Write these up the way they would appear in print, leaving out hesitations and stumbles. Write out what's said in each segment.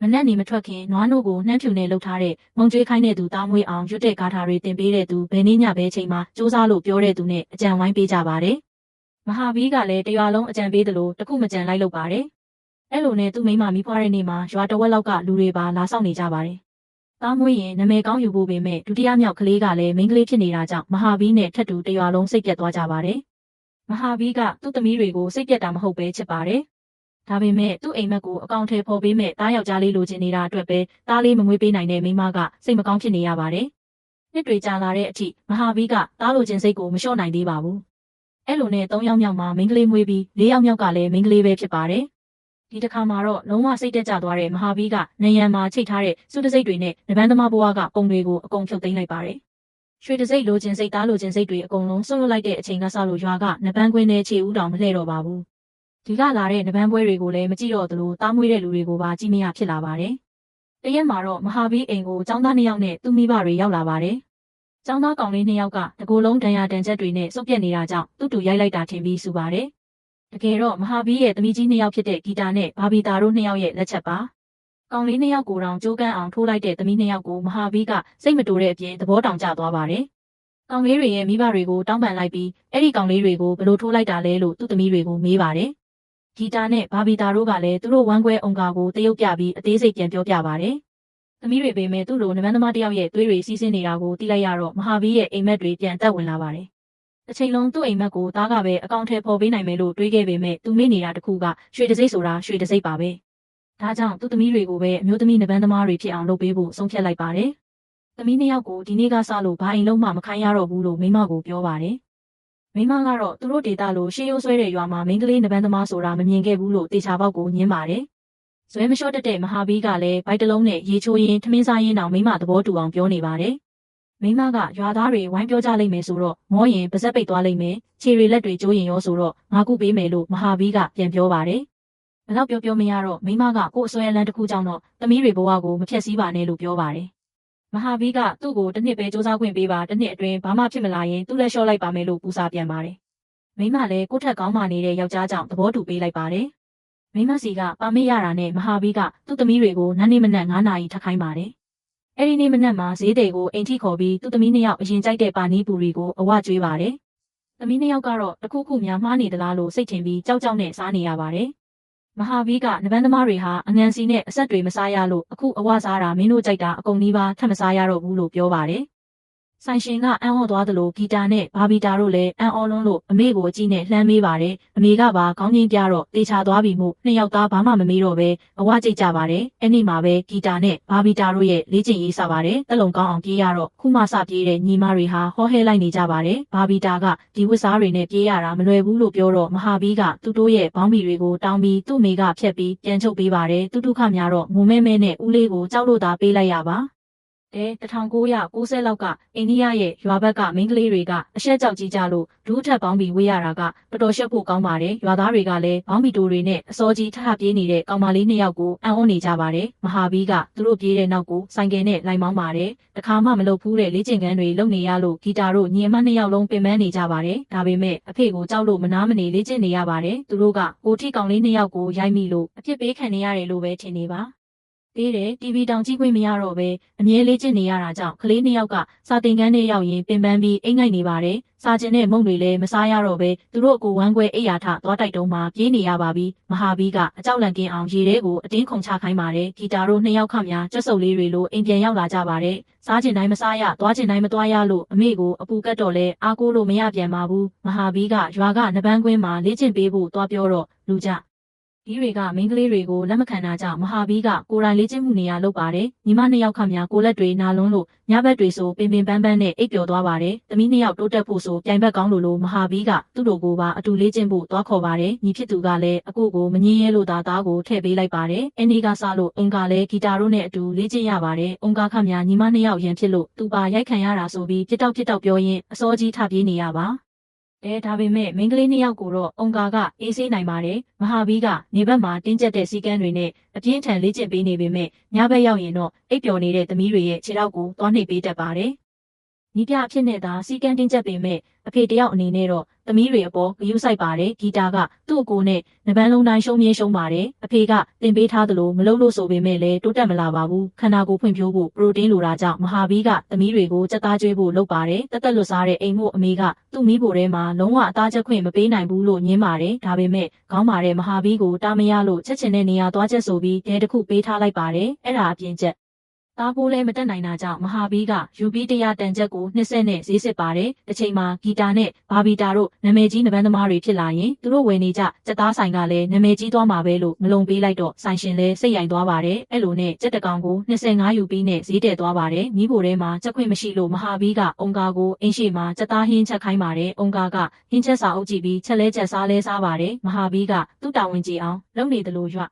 မနက်နေမထွက်ခင်နွားနို့ကိုနှမ်းဖြူနဲ့လှုပ်ထားတဲ့မုံကျွေးခိုင်းတဲ့သူသားမွေးအောင်ရွတ်တဲ့ဂါထာတွေတင်ပေးတဲ့သူဘယ်နည်းညဘဲချိန်မှာစူးစမ်းလို့ပြောတဲ့သူနဲ့အကြံဝိုင်းပေးကြပါတယ်။မဟာဘီကလည်းတရွာလုံးအကြံပေးသလိုတခုမကြံလိုက်လုပ်ပါတယ်။အဲ့လိုနဲ့သူ့မိန်းမမိဖွားတဲ့နေ့မှာရွာတဝက်လောက်ကလူတွေပါလာဆောင်နေကြပါတယ်။သားမွေးရင်နာမည်ကောင်းယူဖို့ပေမဲ့ဒုတိယမြောက်ကလေးကလည်းမိန်းကလေးဖြစ်နေတာကြောင့်မဟာဘီနဲ့ထက်တူတရွာလုံးစိတ်ပြတ်သွားကြပါတယ်။မဟာဘီကသူ့သမီးတွေကိုစိတ်ပြတ်တာမဟုတ်ပဲချစ်ပါတယ်။ဒါပေမဲ့သူ့အိမ်မက်ကိုအကောင့်ထဲပေါ်ပေးမဲ့တားယောက်ျားလေးလိုချင်နေတာအတွက်ပဲတားလေးမမွေးပေးနိုင်တဲ့မိန်းမကစိတ်မကောင်းဖြစ်နေရပါတယ်။နှစ်တွေကြာလာတဲ့အထိမဟာဘီကတားလိုချင်စိတ်ကိုမလျှော့နိုင်သေးပါဘူး။အဲ့လိုနဲ့၃ယောက်မြောက်မှာမိန်းကလေးမွေးပြီး၄ယောက်မြောက်ကလည်းမိန်းကလေးပဲဖြစ်ပါတယ်။ဒီတစ်ခါမှာတော့လုံးဝစိတ်တက်ကြသွားတဲ့မဟာဘီကနေရန်မှာချိတ်ထားတဲ့စုတစိတ်တွေနဲ့နဘန်းသမားဘွားကပုံတွေကိုအကုန်ဖြုတ်သိမ်းလိုက်ပါတယ်။ရွှေတစိတ်လိုချင်စိတ်တားလိုချင်စိတ်တွေအကုန်လုံးဆွန့်လွတ်လိုက်တဲ့အချိန်ကစလို့ရွာကနဘန်းကွင်းနဲ့ခြေဦးတောင်မလှဲ့တော့ပါဘူး။ဒီကလာတဲ့နဘန်းပွဲတွေကိုလည်းမကြည့်တော့သလိုတားမွေးတဲ့လူတွေကိုပါကြည့်မရဖြစ်လာပါတယ်။တရက်မှာတော့မဟာဘီအိမ်ကိုចောင်းသား2ယောက်နဲ့သူ့မိဘတွေရောက်လာပါတယ်။ចောင်းသားကောင်လေး2ယောက်ကတကိုယ်လုံးဒဏ်ရာတန်ချက်တွေနဲ့စုပ်ပြက်နေတာကြောင့်သူ့တူရိုက်လိုက်တာထင်ပြီးစူပါတယ်။တကယ်တော့မဟာဘီရဲ့သမီးကြီး2ယောက်ဖြစ်တဲ့ဂီတာနဲ့ဘာဘီတာတို့2ယောက်ရဲ့လက်ချက်ပါ။ကောင်လေး2ယောက်ကိုတောင်ကြိုးကန်းအောင်ထိုးလိုက်တဲ့သမီး2ယောက်ကိုမဟာဘီကစိတ်မတိုတဲ့အပြင်သဘောတောင်ကျသွားပါတယ်။ကောင်လေးတွေရဲ့မိဘတွေကိုတောင်းပန်လိုက်ပြီးအဲ့ဒီကောင်လေးတွေကိုဘလို့ထိုးလိုက်တာလဲလို့သူ့သမီးတွေကိုမေးပါတယ်။ဂီတာနဲ့ဘာဘီတာတို့ကလည်းသူတို့ဝမ်းခွဲအုံကာကိုတရုပ်ပြပြီးအသေးစိတ်ပြန်ပြောပြပါတယ်။သမီးတွေပေမဲ့သူ့လိုနဘန်းသမားတယောက်ရဲ့သွေးတွေစီးဆင်းနေတာကိုသိလိုက်ရတော့မဟာဘီရဲ့အိမ်မက်တွေပြန်တက်ဝင်လာပါတယ်။တစ်ချိန်လုံးသူ့အိမ်မက်ကိုသားကပဲအကောင့်ထဲပေါ်ပေးနိုင်မယ်လို့တွေးခဲ့ပေမဲ့သူမေ့နေတာတခုကရွှေတစိမ့်ဆိုတာရွှေတစိမ့်ပါပဲ။ဒါကြောင့်သူ့သမီးတွေကိုပဲအမျိုးသမီးနဘန်းသမားတွေဖြစ်အောင်လုပ်ပေးဖို့ဆုံးဖြတ်လိုက်ပါတယ်။သမီး2ယောက်ကိုဒီနေ့ကစလို့ဘာအိမ်လုံးမှမခိုင်းရတော့ဘူးလို့မိမကိုပြောပါတယ်။မိမကတော့သူတို့ဒေတာလို့ရှေးရိုးဆွဲတဲ့ရွာမှာမိန်းကလေးနဘန်းသမားဆိုတာမမြင်ခဲ့ဘူးလို့တေချာပေါက်ကိုညင်းပါတယ်။ဇွဲမလျှော့တတ်တဲ့မဟာဘီကလည်းဘိုက်တလုံးနဲ့ရေချိုးရင်းထမင်းစားရင်းတောင်မိမသဘောတူအောင်ပြောနေပါတယ်။မိမကရွာသားတွေဝိုင်းပြောကြလိမ့်မယ်ဆိုတော့မောရင်ပါဇက်ပိတ်သွားလိမ့်မယ်။ခြေတွေလက်တွေကျိုးရင်ရောဆိုတော့ငါကုပေးမယ်လို့မဟာဘီကပြန်ပြောပါတယ်။ဘလောက်ပြောမရတော့မိမကကို့အစွဲအလန်းတစ်ခုကြောင့်တော့သမီးတွေဘဝကိုမဖြတ်စည်းပါနဲ့လို့ပြောပါတယ်။မဟာဘီကသူ့ကိုတစ်နှစ်ပဲစူးစမ်းခွင့်ပေးပါတစ်နှစ်အတွင်းဘာမှဖြစ်မလာရင်သူ့လက်လျှော့လိုက်ပါမယ်လို့ပူစာပြန်ပါတယ်။မိမလည်းကို့ထက်ကောင်းမှနေတဲ့ယောက်ျားကြောင့်သဘောတူပေးလိုက်ပါတယ်။မိမစီကပါမေးရတာနဲ့မဟာဘီကသူ့သမီးတွေကိုနန်းနေမနက်9နာရီထပ်ခိုင်းပါတယ်။အဲ့ဒီနေ့မနက်မှာဈေးတယ်ကိုအိမ်ထိခေါ်ပြီးသူ့သမီး2ယောက်အရင်ကြိုက်တဲ့ပါနီးပူရီကိုအဝကျွေးပါတယ်။သမီး2ယောက်ကတော့တခုခုများမှားနေသလားလို့စိတ်ထင်ပြီးကြောက်နဲ့စားနေရပါတယ်။မဟာဘီကနဘန်းသမားတွေဟာအငံစီနဲ့အဆက်တွေမစားရလို့အခုအဝစားတာမင်းတို့ကြိုက်တာအကုန်နီးပါးထပ်မစားရတော့ဘူးလို့ပြောပါတယ်။ဆိုင်ရှင်ကအံ့ဩသွားသလိုဂီတာနဲ့ဘာဘီတာတို့လည်းအံ့ဩလွန်းလို့အမေကိုအကြည့်နဲ့လှမ်းမေးပါတယ်။အမေကပါခေါင်းချင်းပြတော့တေချာသွားပြီမို့2ယောက်သားဘာမှမမေးတော့ပဲအဝကြိတ်ကြပါတယ်။အဲ့ဒီမှာပဲဂီတာနဲ့ဘာဘီတာတို့ရဲ့လေ့ကျင့်ရေးစပါတယ်။တက်လုံကောင်းအောင်ပြေးရတော့ခုမှစပြေးတဲ့ညီမတွေဟာဟောဟဲလိုက်နေကြပါတယ်။ဘာဘီတာကဒီဝတ်စားတွေနဲ့ပြေးရတာမလွယ်ဘူးလို့ပြောတော့မဟာဘီကသူတို့ရဲ့ဘောင်းဘီတွေကိုတောင်းပြီးသူ့မိကဖြတ်ပြီးပြန်ချုပ်ပေးပါတယ်။တူခများတော့ငုံမဲနဲ့ဦးလေးကိုကြောက်လို့သာပေးလိုက်ရပါ1990လောက်ကအိန္ဒိယရဲ့ရွာဘက်ကမိန်းကလေးတွေကအရှက်ကြောက်ကြီးကြလို့ဒူးထက်ပေါင်းပြီးဝေးရတာကတော်တော်ရှက်ဖို့ကောင်းပါတယ်ရွာသားတွေကလည်းဘောင်းဘီတိုတွေနဲ့အစောကြီးထထပြေးနေတဲ့ကောင်မလေး2ယောက်ကိုအံ့ဩနေကြပါတယ်မဟာဘီကသူတို့ပြေးတဲ့နောက်ကိုဆိုင်ကယ်နဲ့လိုက်မောင်းပါတယ်တခါမှမလုပ်ဘူးတဲ့လေ့ကျင့်ခန်းတွေလုပ်နေရလို့ဂီတာတို့ညီအမ2ယောက်လုံးပင်ပန်းနေကြပါတယ်ဒါပေမဲ့အဖေကိုကြောက်လို့မနာမနေလေ့ကျင့်နေရပါတယ်သူတို့ကကိုထိကောင်လေး2ယောက်ကိုရိုက်မိလို့အပြစ်ပေးခံနေရတယ်လို့ပဲထင်နေပါသေးတယ် TV တောင်ကြည့်ခွင့်မရတော့ပဲအမြဲလေ့ကျင့်နေရတာကြောင့်ကလေး2ယောက်ကစာသင်ခန်းထဲရောက်ရင်ပင်ပန်းပြီးအိမ်ငိုက်နေပါတယ်စာကျင်တဲ့မုံတွေလည်းမစားရတော့ပဲသူတို့ကိုဝမ်းခွဲအိယာထသွားတိုက်တုံးမှပြေးနေရပါပြီမဟာဘီကအကြောက်လန့်ကင်းအောင်ရေထဲကိုအတင်းခုန်ချခိုင်းပါတယ်ဂီတာတို့2ယောက်ခန့်များကြွက်စုပ်လေးတွေလိုအိမ်ပြန်ရောက်လာကြပါတယ်စားကျင်တိုင်းမစားရသွားကျင်တိုင်းမသွားရလို့အမေကိုအပူကတ်တော့လဲအားကိုးလို့မရပြန်ပါဘူးမဟာဘီကရွာကနဘန်းကွင်းမှာလေ့ကျင့်ပေးဖို့သွားပြောတော့လူကြဒီတွေကမိန်းကလေးတွေကိုလက်မခံတာကြောင့်မဟာဘီကကိုယ်တိုင်လေ့ကျင့်မှုနေရလုပ်ပါတယ်ညီမ2ယောက်ခန့်များကိုလက်တွေနာလွန်းလို့ညဘက်တွေဆိုပင်ပန်းနဲ့အိပ်ပျော်သွားပါတယ်သမီး2ယောက်တိုးတက်ဖို့ဆိုပြိုင်ဘက်ကောင်းလို့မဟာဘီကသူ့တို့ကိုပါအတူလေ့ကျင့်ဖို့သွားခေါ်ပါတယ်ညီဖြစ်သူကလည်းအကိုကိုမငြင်းရဲလို့သားကိုထည့်ပေးလိုက်ပါတယ်အန်ဒီကစလို့အုံကလည်းဂီတာတို့နဲ့အတူလေ့ကျင့်ရပါတယ်အုံကခန့်များညီမ2ယောက်ရန်ဖြစ်လို့သူပါရိုက်ခံရတာဆိုပြီးပြစ်တောက်ပြောရင်းအစောကြီးထပြေးနေရပါဒါပေမဲ့မိန်းကလေး2ယောက်ကိုတော့အုံကာကအေးဆေးနိုင်ပါတယ်မဟာဘီကနေဘက်မှာတင်းကျပ်တဲ့စီကန်းတွေနဲ့အပြင်းထန်လေ့ကျင့်ပေးနေပေမဲ့ညဘက်ရောက်ရင်တော့အိပ်ပျော်နေတဲ့သမီးတွေရဲ့ခြေထောက်ကိုသွားနှိပ်ပေးတတ်ပါတယ်နီးပြအဖြစ်နဲ့သာစီကန်းတင်းကျပ်ပေမဲ့အဖေတယောက်အနေနဲ့တော့ သမီးတွေအပေါ်ဂရုစိုက်ပါတယ်ဂီတာကသူ့အကိုနဲ့နဘန်းလုံးတိုင်းရှုံးမြင်းရှုံးပါတယ်အဖေကတင်ပေးထားသလိုမလုပ်လို့ဆိုပေမဲ့လည်းတိုးတက်မလာပါဘူးခန္ဓာကိုယ်ဖွံ့ဖြိုးဖို့ပရိုတင်းလိုတာကြောင့်မဟာဘီကသမီးတွေကိုစက်သားကျွေးဖို့လုပ်ပါတယ်တက်လွတ်စားတဲ့အိမ်မို့အမေကသူ့မိဖို့ထဲမှာလုံးဝအသားချက်ခွင့်မပေးနိုင်ဘူးလို့ညင်းပါတယ်ဒါပေမဲ့ခေါင်းမာတဲ့မဟာဘီကိုတားမရလို့ချက်ချင်တဲ့နေရာသွားချက်ဆိုပြီးတဲတစ်ခုပေးထားလိုက်ပါတယ်အဲ့ဒါအပြင်ချက်သားဖိုးလည်းမတက်နိုင်တာကြောင့်မဟာဘီကယူပီ100တန်ချက်ကို20နဲ့ဈေးစစ်ပါတယ်။တစ်ချိန်မှာဂီတာနဲ့ဘာဘီတာတို့နာမည်ကြီးနဘန်းသမားတွေဖြစ်လာရင်သူတို့ဝယ်နေကြစက်သားဆိုင်ကလည်းနာမည်ကြီးသွားမှာပဲလို့မလုံပေးလိုက်တော့ဆိုင်ရှင်လည်းစိတ်ရိုင်သွားပါတယ်။အဲ့လိုနဲ့စက်တကောင်ကို25ယူပီနဲ့ဈေးတက်သွားပါတယ်။မိဖို့ထဲမှာချက်ခွင့်မရှိလို့မဟာဘီကအုံကာကိုအင်းရှိမှာစက်သားဟင်းချက်ခိုင်းပါတယ်။အုံကာကဟင်းချက်စာအုပ်ကြည့်ပြီးချက်လဲချက်စားလဲစားပါတယ်။မဟာဘီကသူ့တာဝန်ကြည့်အောင်လုပ်နေတယ်လို့ရ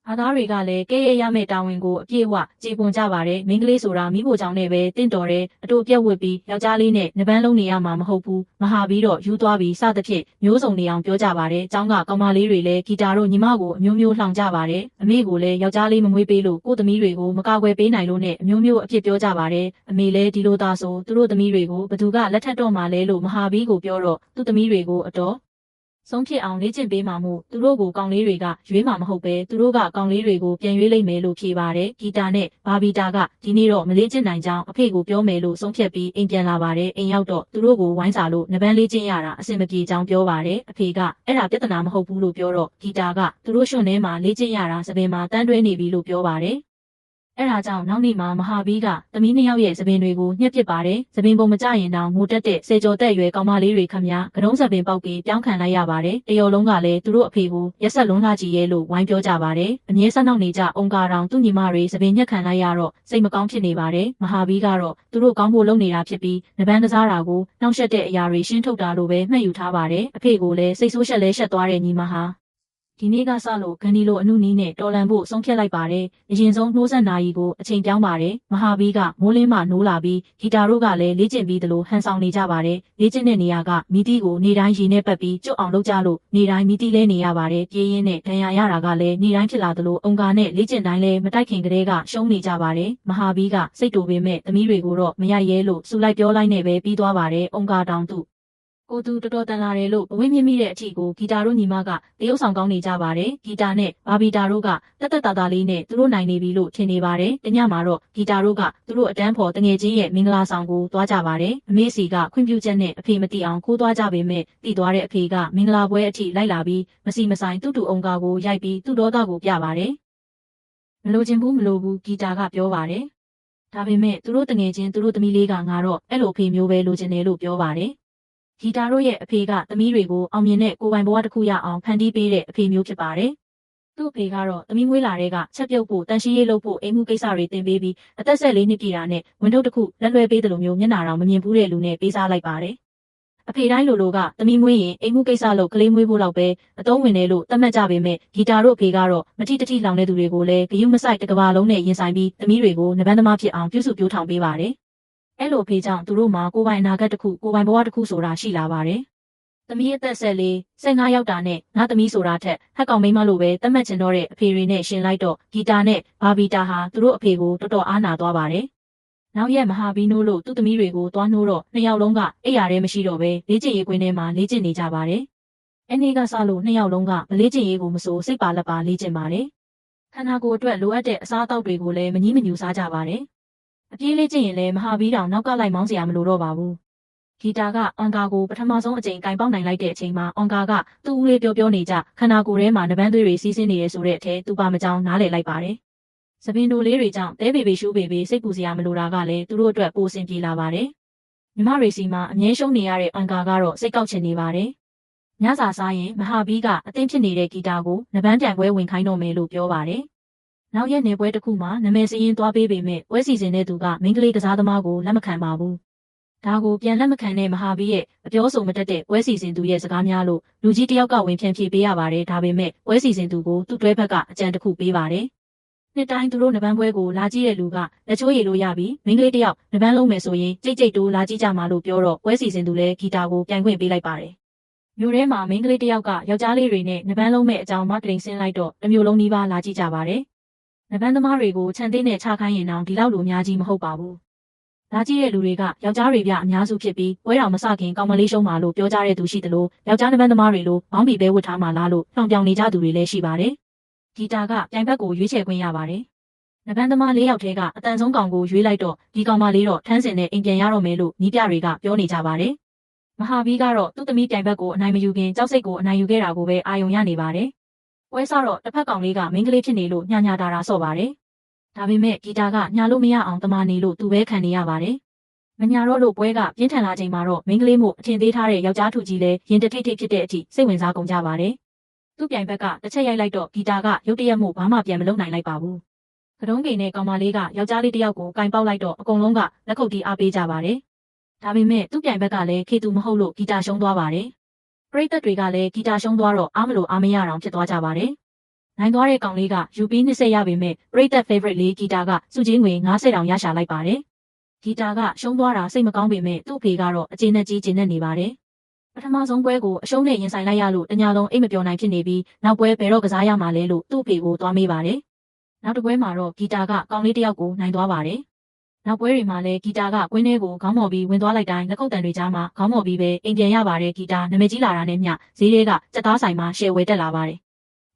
ွအားသားတွေကလည်းကဲရရမဲ့တာဝန်ကိုအပြည့်အဝကြေပွန်ကြပါတယ်မိန်းကလေးဆိုတာမိဖို့ကြောင့်နဲ့ပဲတင့်တော်တယ်အတူပြက်ဝစ်ပြီးယောက်ျားလေးနဲ့နဘန်းလုံးနေရမှာမဟုတ်ဘူးမဟာပြီးတော့ယူသွားပြီးစသဖြင့်မျိုးစုံနေအောင်ပြောကြပါတယ်အเจ้าကကောင်မလေးတွေလည်းဂီတာတို့ညီမကိုအမျိုးမျိုးလှောင်ကြပါတယ်အမေကိုလည်းယောက်ျားလေးမမွေးပေးလို့ကိုသမီးတွေကိုမကာကွယ်ပေးနိုင်လို့နဲ့အမျိုးမျိုးအဖြစ်ပြောကြပါတယ်အမေလည်းဒီလိုသားဆိုသူတို့သမီးတွေကိုဘသူကလက်ထပ်တော့မှလဲလို့မဟာပြီးကိုပြောတော့သူ့သမီးတွေကိုအတော်ဆုံးဖြစ်အောင်လေ့ကျင့်ပေးမှာမို့သူတို့ကိုကောင်လေးတွေကရွေးမှာမဟုတ်ပဲသူတို့ကကောင်လေးတွေကိုပြန်ရွေးလိုက်မယ်လို့ဖြေပါတယ်ဂီတာနဲ့ဘာဘီတာကဒီနေ့တော့မလေ့ကျင့်နိုင်ကြောင်းအဖေကိုပြောမယ်လို့ဆုံးဖြတ်ပြီးအိမ်ပြန်လာပါတယ်အိမ်ရောက်တော့သူတို့ကိုဝိုင်းစာလို့နဘန်းလေ့ကျင့်ရတာအဆင်မပြေကြောင်းပြောပါတယ်အဖေကအဲ့ဒါပြဿနာမဟုတ်ဘူးလို့ပြောတော့ဂီတာကသူတို့ရွှွန်ထဲမှာလေ့ကျင့်ရတာစပင်မှာတန်းတွဲနေပြီလို့ပြောပါတယ်အဲ့ဒါကြောင့်နောက်နေ့မှာမဟာဘီကသမီးနှစ်ယောက်ရဲ့သပင်တွေကိုညှက်ပစ်ပါတယ်သပင်ပုံမကြရင်တောင်ငိုတက်တဲ့ဆယ်ကျော်သက်ရွယ်ကောင်မလေးတွေခမများကတုံးသပင်ပေါက်ပြီးပြောင်းခံလိုက်ရပါတယ်တယောက်လုံးကလည်းသူတို့အဖေကိုရက်ဆက်လုံးလာကြည့်ရဲလို့ဝိုင်းပြောကြပါတယ်အမြဲဆက်နောက်နေကြအုံကာတောင်သူ့ညီမတွေသပင်ညှက်ခံလိုက်ရတော့စိတ်မကောင်းဖြစ်နေပါတယ်မဟာဘီကတော့သူတို့ကောင်းဖို့လုပ်နေတာဖြစ်ပြီးနဘန်းကစားတာကိုနှောက်ယှက်တဲ့အရာတွေရှင်းထုတ်တာလိုပဲမှတ်ယူထားပါတယ်အဖေကိုလည်းစိတ်ဆိုးရှက်လဲရှက်သွားတဲ့ညီမဟာဒီနေ့ကစလို့ဂန်ဒီလိုအနုနီးနဲ့တော်လန်ဖို့ဆုံးဖြတ်လိုက်ပါတယ်။အရင်ဆုံးနှိုးဆက်နာရီကိုအချိန်ပြောင်းပါတယ်။မဟာဘီကမိုးလင်းမှနိုးလာပြီးဂီတာတို့ကလည်းလေ့ကျင့်ပြီးသလိုဟန်ဆောင်နေကြပါတယ်။လေ့ကျင့်တဲ့နေရာကမီတီကိုနေတိုင်းရေနဲ့ပတ်ပြီးကျွတ်အောင်လုပ်ကြလို့နေတိုင်းမီတီလဲနေရပါတယ်။ပြေးရင်းနဲ့ဒဏ်ရာရတာကလည်းနေတိုင်းဖြစ်လာသလိုအုံကာနဲ့လေ့ကျင့်တိုင်းလည်းမတိုက်ခင်ကတည်းကရှုံးနေကြပါတယ်။မဟာဘီကစိတ်တူပေမဲ့သမီးတွေကိုတော့မရရဲလို့စူလိုက်ပြောလိုက်နဲ့ပဲပြီးသွားပါတယ်။အုံကာတောင်သူကိုသူတော်တော်တန်လာတယ်လို့အဝင်းမြင့်မိတဲ့အထီကိုဂီတာတို့ညီမကတရုပ်ဆောင်ကောင်းနေကြပါတယ်ဂီတာနဲ့ဘာဘီတာတို့ကတက်တက်တာတာလေးနဲ့သူတို့နိုင်နေပြီလို့ထင်နေပါတယ်တညမှာတော့ဂီတာတို့ကသူတို့အတန်းဖော်တငယ်ချင်းရဲ့မင်္ဂလာဆောင်ကိုသွားကြပါတယ်အမေစီကခွင့်ပြုချက်နဲ့အဖေမတိအောင်ခိုးသွားကြပေမဲ့တည်သွားတဲ့အဖေကမင်္ဂလာပွဲအထိလိုက်လာပြီးမစီမဆိုင်တူတူအုံကာကိုရိုက်ပြီးသူ့တော်သားကိုပြပါတယ်မလိုချင်ဘူးမလိုဘူးဂီတာကပြောပါတယ်ဒါပေမဲ့သူတို့တငယ်ချင်းသူတို့သမီးလေးကငါတော့အဲ့လိုအဖေမျိုးပဲလိုချင်တယ်လို့ပြောပါတယ်ဂီတာတို့ရဲ့အဖေကသမီးတွေကိုအောင်မြင်တဲ့ကိုယ်ပိုင်ဘဝတစ်ခုရအောင်ဖန်တီးပေးတဲ့အဖေမျိုးဖြစ်ပါတယ်။သူ့အဖေကတော့သမီးမွေးလာတဲ့ကချက်ပြုတ်ဖို့တန်ရှင်းရေးလုပ်ဖို့အိမ်မှုကိစ္စတွေတင်ပေးပြီးအသက်14နှစ်ပြည့်တာနဲ့ဝန်ထုတ်တစ်ခုလက်လွှဲပေးတယ်လို့မျိုးမျက်နှာတော်မမြင်ဘူးတဲ့လူနဲ့ပေးစားလိုက်ပါတယ်။အဖေတိုင်းလိုလိုကသမီးမွေးရင်အိမ်မှုကိစ္စလုပ်ကလေးမွေးဖို့လောက်ပဲအသုံးဝင်တယ်လို့သတ်မှတ်ကြပေမဲ့ဂီတာတို့အဖေကတော့မတိတတိလောင်တဲ့သူတွေကိုလည်းဂယုမဆိုင်တစ်ကဘာလုံးနဲ့ရင်ဆိုင်ပြီးသမီးတွေကိုနဘန်းသမားဖြစ်အောင်ပြုစုပြောထောင်ပေးပါတယ်။အဲ့လိုဖေးကြောင့်သူတို့မှာကိုယ်ပိုင်အနာဂတ်တစ်ခုကိုယ်ပိုင်ဘဝတစ်ခုဆိုတာရှိလာပါတယ်။သမီးအသက်15ရောက်တာနဲ့ငါသမီးဆိုတာထက်ဟက်ကောင်မိန်းမလိုပဲသတ်မှတ်ချင်တော့တဲ့အဖေတွေနဲ့ရှင်လိုက်တော့ဂီတာနဲ့ဘာဘီတာဟာသူတို့အဖေကိုတော်တော်အားနာသွားပါတယ်။နောက်ရက်မဟာဘီနိုးလို့သူ့သမီးတွေကိုတွားနှိုးတော့နှစ်ယောက်လုံးကအိယာရဲမရှိတော့ပဲလေ့ကျင့်ရေးကွင်းထဲမှာလေ့ကျင့်နေကြပါတယ်။အဲ့ဒီကစလို့နှစ်ယောက်လုံးကမလေ့ကျင့်ရေးကိုမစိုးစိတ်ပါလက်ပါလေ့ကျင့်ပါတယ်။ခန္ဓာကိုယ်အတွက်လိုအပ်တဲ့အစားအသောက်တွေကိုလည်းမငြီးမညူစားကြပါတယ်။အပြေးလေးကျင့်ရင်လည်းမဟာဘီတောင်နောက်ကလိုက်မောင်းစရာမလိုတော့ပါဘူးဂီတာကအန်ကာကိုပထမဆုံးအကြိမ်ကင်ပေါက်နိုင်လိုက်တဲ့အချိန်မှာအန်ကာကသူ့ဦးလေးပြောနေကြခန္ဓာကိုယ်ထဲမှာနဘန်းသွေးတွေစီးဆင်းနေရဆိုတဲ့အထဲသူပါမကြောင်နားလည်လိုက်ပါတယ်သပင်တို့လေးတွေကြောင့်တဲဘေဘေရှူးဘေဘေစိတ်ပူစရာမလိုတာကလည်းသူတို့အတွက်ပိုဆင်ပြေလာပါတယ်မြမတွေစီမှာအမြဲရှုံးနေရတဲ့အန်ကာကတော့စိတ်ကောက်ချင်နေပါတယ်ညစာစားရင်မဟာဘီကအသင်းဖြစ်နေတဲ့ဂီတာကိုနဘန်းပြန်ပွဲဝင်ခိုင်းတော့မယ်လို့ပြောပါတယ်နောက်ရက်နေပွဲတစ်ခုမှာနာမည်စရင်သွားပေးပေမဲ့ပွဲစီစဉ်တဲ့သူကမိန်းကလေးကစားသမားကိုလက်မခံပါဘူး။ဒါကိုပြန်လက်မခံတဲ့မဟာဘီရဲ့အပြောဆိုမတတ်တဲ့ပွဲစီစဉ်သူရဲ့စကားများလို့လူကြီးတယောက်ကဝင်ဖြန့်ဖြေပေးရပါတယ်။ဒါပေမဲ့ပွဲစီစဉ်သူကိုသူ့တွဲဘက်ကအကြံတစ်ခုပေးပါတယ်။နှစ်တိုင်းသူတို့နဘန်းပွဲကိုလာကြည့်တဲ့လူကလက်ချိုးရည်လို့ရပြီးမိန်းကလေးတယောက်နဘန်းလုံးမယ်ဆိုရင်ကြိတ်ကြိတ်တိုးလာကြည့်ကြမှာလို့ပြောတော့ပွဲစီစဉ်သူလည်းဂီတာကိုပြန်ခွင့်ပေးလိုက်ပါတယ်။မြို့ထဲမှာမိန်းကလေးတယောက်ကယောက်ျားလေးတွေနဲ့နဘန်းလုံးမဲ့အကြောင်းမားကတင်ဆင်းလိုက်တော့တစ်မျိုးလုံးနီးပါးလာကြည့်ကြပါတယ်။နဘန်းသမားတွေကိုခြံသေးနဲ့ချခိုင်းရင်တော့ဒီလောက်လိုအများကြီးမဟုတ်ပါဘူး ဒါကြည့်တဲ့လူတွေကယောက်ျားတွေပြအများစုဖြစ်ပြီးပွဲတော်မစခင်ကောင်မလေးရှုံးမှာလို့ပြောကြတဲ့သူရှိသလိုယောက်ျားနှပန်းသမားတွေလိုဘောင်းဘီပဲဝတ်ထားမှလားလို့လှောင်ပြောင်နေကြသူတွေလည်းရှိပါတယ်။ဂီတာကပြိုင်ဘက်ကိုရွေးချယ်ခွင့်ရပါတယ်။နှပန်းသမား၄ယောက်ထဲကအတန်ဆုံးကောင်ကိုရွေးလိုက်တော့ဒီကောင်မလေးတော့ထန်းစင်နဲ့အိမ်ပြန်ရတော့မယ်လို့နီးပြတွေကပြောနေကြပါတယ်။မဟာဘီကတော့သူ့သမီးပြိုင်ဘက်ကိုအနိုင်မယူခင်ကြောက်စိတ်ကိုအနိုင်ယူခဲ့တာကိုပဲအာရုံရနေပါတယ်။ပွဲစားတော့တစ်ဖက်ကောင်လေးကမိန်းကလေးဖြစ်နေလို့ညာတာဆော့ပါတယ်။ဒါပေမဲ့ဂီတာကညာလို့မရအောင်တမာနေလို့သူပဲခံနေရပါတယ်။မညာတော့လို့ပွဲကပြင်းထန်လာချိန်မှာတော့မိန်းကလေးမို့အထင်သေးထားတဲ့ယောက်ျားထူကြီးလည်းရင်တထိတ်ထိတ်ဖြစ်တဲ့အထိစိတ်ဝင်စားကုန်ကြပါတယ်။သူ့ပြိုင်ဘက်ကတစ်ချက်ရိုက်လိုက်တော့ဂီတာကရုတ်တရက်မို့ဘာမှပြန်မလုပ်နိုင်လိုက်ပါဘူး။ကတုံးကိန်နဲ့ကောင်မလေးကယောက်ျားလေးတစ်ယောက်ကိုကင်ပေါက်လိုက်တော့အကုန်လုံးကလက်ခုပ်တီးအားပေးကြပါတယ်။ဒါပေမဲ့သူ့ပြိုင်ဘက်ကလည်းခေသူမဟုတ်လို့ဂီတာရှုံးသွားပါတယ်။ပရိသတ်တွေကလည်းဂီတာရှုံးသွားတော့အားမလို့အားမရအောင်ဖြစ်သွားကြပါတယ်။နိုင်သွားတဲ့ကောင်လေးက UP 20ရပေမဲ့ပရိသတ် favorite လေးဂီတာကစုချင်းငွေ90တောင်ရရှာလိုက်ပါတယ်။ဂီတာကရှုံးသွားတာစိတ်မကောင်းပေမဲ့သူ့ဖေကတော့အကျေနပ်ကြီးကျေနပ်နေပါတယ်။ပထမဆုံးပွဲကိုအရှုံးနဲ့ရင်ဆိုင်လိုက်ရလို့တညာလုံးအိတ်မပြောနိုင်ဖြစ်နေပြီးနောက်ပွဲဘယ်တော့ကစားရမှာလဲလို့သူ့ဖေကိုသွားမေးပါတယ်။နောက်တစ်ပွဲမှာတော့ဂီတာကကောင်လေးတစ်ယောက်ကိုနိုင်သွားပါတယ်။နောက်ပွဲတွေမှာလည်းဂီတာကကွင်းထဲကိုခေါင်းမော်ပြီးဝင်သွားလိုက်တိုင်းလက်ခုပ်တံတွေကြားမှာခေါင်းမော်ပြီးပဲအိမ်ပြန်ရပါတယ်ဂီတာနာမည်ကြီးလာတာနဲ့မျှဈေးတွေကစက်သားဆိုင်မှာရှယ်ဝယ်တက်လာပါတယ်။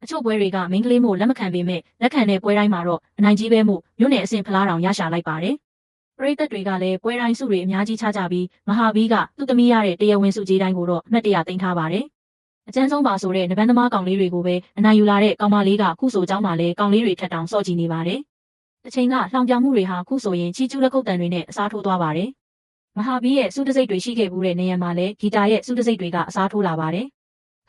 အချို့ပွဲတွေကမိန်းကလေးမို့လက်မခံပေမဲ့လက်ခံတဲ့ပွဲတိုင်းမှာတော့အနိုင်ကြီးပဲမို့မြို့နယ်အဆင့်ဖလားတောင်ရရှာလိုက်ပါတယ်။ပရိသတ်တွေကလည်းပွဲတိုင်းစုတွေအများကြီးချကြပြီးမဟာဘီကသူ့သမီးရတဲ့တရားဝင်စုကြီးတိုင်းကိုတော့အမှတ်တရသိမ်းထားပါတယ်။အကျဉ်းဆုံးပါဆိုတဲ့နဘန်းသမားကောင်လေးတွေကိုပဲအနိုင်ယူလာတဲ့ကောင်မလေးကခုဆိုเจ้าမှာလည်းကောင်လေးတွေထက်တောင်စော့ကြည့်နေပါတယ်။တစ်ချိန်ကလှောင်ပြောင်မှုတွေဟာခုဆိုရင်ချီကျူးလက်ခုပ်တံတွေနဲ့အစားထိုးသွားပါတယ်။မဟာဘီရဲ့စုတစိတ်တွေရှိခဲ့မှုတဲ့နေရာမှာလည်းဂီတာရဲ့စုတစိတ်တွေကအစားထိုးလာပါတယ်။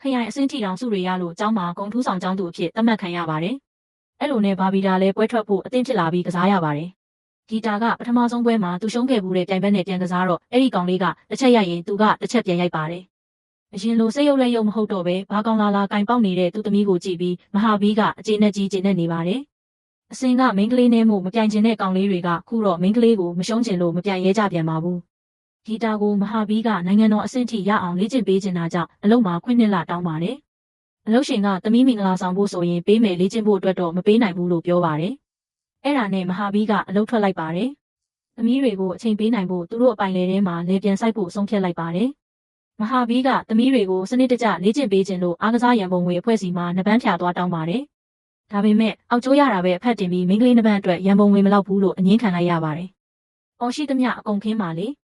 ခရိုင်အဆင့်ထိတောင်စုတွေရလို့เจ้าမှာဂုံထူးဆောင်เจ้าသူအဖြစ်သတ်မှတ်ခံရပါတယ်။အဲ့လိုနဲ့ဘာဘီတာလည်းပွဲထွက်ဖို့အသင့်ဖြစ်လာပြီးကစားရပါတယ်။ဂီတာကပထမဆုံးပွဲမှာသူရှုံးခဲ့မှုတဲ့ပြိုင်ဘက်နဲ့ပြန်ကစားတော့အဲ့ဒီကောင်လေးကတစ်ချက်ရိုက်ရင်သူကတစ်ချက်ပြန်ရိုက်ပါတယ်။အရင်လိုစိတ်ရုပ်လက်ရုပ်မဟုတ်တော့ပဲဘာကောင်လာကင်ပေါက်နေတဲ့သူ့သမီးကိုကြည့်ပြီးမဟာဘီကအကျေနပ်ကြီးကျေနပ်နေပါတယ်။အစင်ကမိန်းကလေးနဲ့မို့မပြိုင်ချင်တဲ့ကောင်လေးတွေကခုတော့မိန်းကလေးကိုမရှုံးချင်လို့မပြိုင်ရဲကြပြန်ပါဘူး။ဂီတာကိုမဟာဘီကနိုင်ငံတော်အဆင့်ထိရအောင်လေ့ကျင့်ပေးချင်တာကြောင့်အလုံးမှာခွင့်နှစ်လတောင်းပါတယ်။အလုံးရှင်ကသမီးမင်္ဂလာဆောင်ဖို့ဆိုရင်ပေးမယ်လေ့ကျင့်ဖို့အတွက်တော့မပေးနိုင်ဘူးလို့ပြောပါတယ်။အဲ့ဒါနဲ့မဟာဘီကအလုံးထွက်လိုက်ပါတယ်။သမီးတွေကိုအချိန်ပေးနိုင်ဖို့သူတို့အပိုင်လေထဲမှာလေပြန်ဆိုင်ဖို့ဆုံးဖြတ်လိုက်ပါတယ်။မဟာဘီကသမီးတွေကိုစနစ်တကျလေ့ကျင့်ပေးခြင်းလို့အားကစားရန်ပုံငွေအဖွဲ့စီမှာနပန်းဖြာသွားတောင်းပါတယ်။ဒါပေမဲ့အောက်ကျိုးရတာပဲအဖက်တင်ပြီးမိန်းကလေးနပန်းအတွက်ရန်ပုံငွေမလောက်ဘူးလို့အငင်းခံလိုက်ရပါတယ်။အော်ရှိသမျှအကုန်ခင်းပါလေ။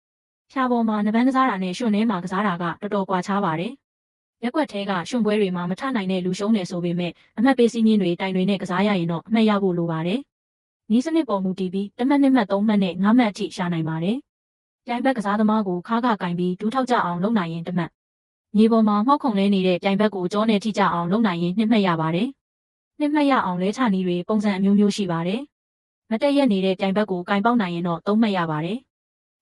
ဖြာပေါ်မှာနပန်းကစားတာနဲ့ရွှွန်ထဲမှာကစားတာကတော်တော်ကွာခြားပါတယ်။ရက်ွက်ထဲကရွှွန်ပွဲတွေမှာမထနိုင်တဲ့လူရှုံးနေဆိုပေမဲ့အမှတ်ပေးစည်းမျဉ်းတွေတိုင်တွေနဲ့ကစားရရင်တော့အမှတ်ရဖို့လိုပါတယ်။နီးစနစ်ပေါ်မူတည်ပြီး1မှတ်2မှတ်3မှတ်နဲ့5မှတ်အထိရှာနိုင်ပါတယ်။ပြိုင်ဘက်ကစားသမားကိုခါကကင်ပြီးဒူးထောက်ကြအောင်လုပ်နိုင်ရင်1မှတ်။မြေပေါ်မှာမှောက်ခုံလဲနေတဲ့ပြိုင်ဘက်ကိုကြောနဲ့ထိကြအောင်လုပ်နိုင်ရင်2မှတ်ရပါတယ်။2မှတ်ရအောင်လဲချနီးတွေပုံစံအမျိုးမျိုးရှိပါတယ်။မတက်ရက်နေတဲ့ပြိုင်ဘက်ကိုကင်ပေါက်နိုင်ရင်တော့3မှတ်ရပါတယ်။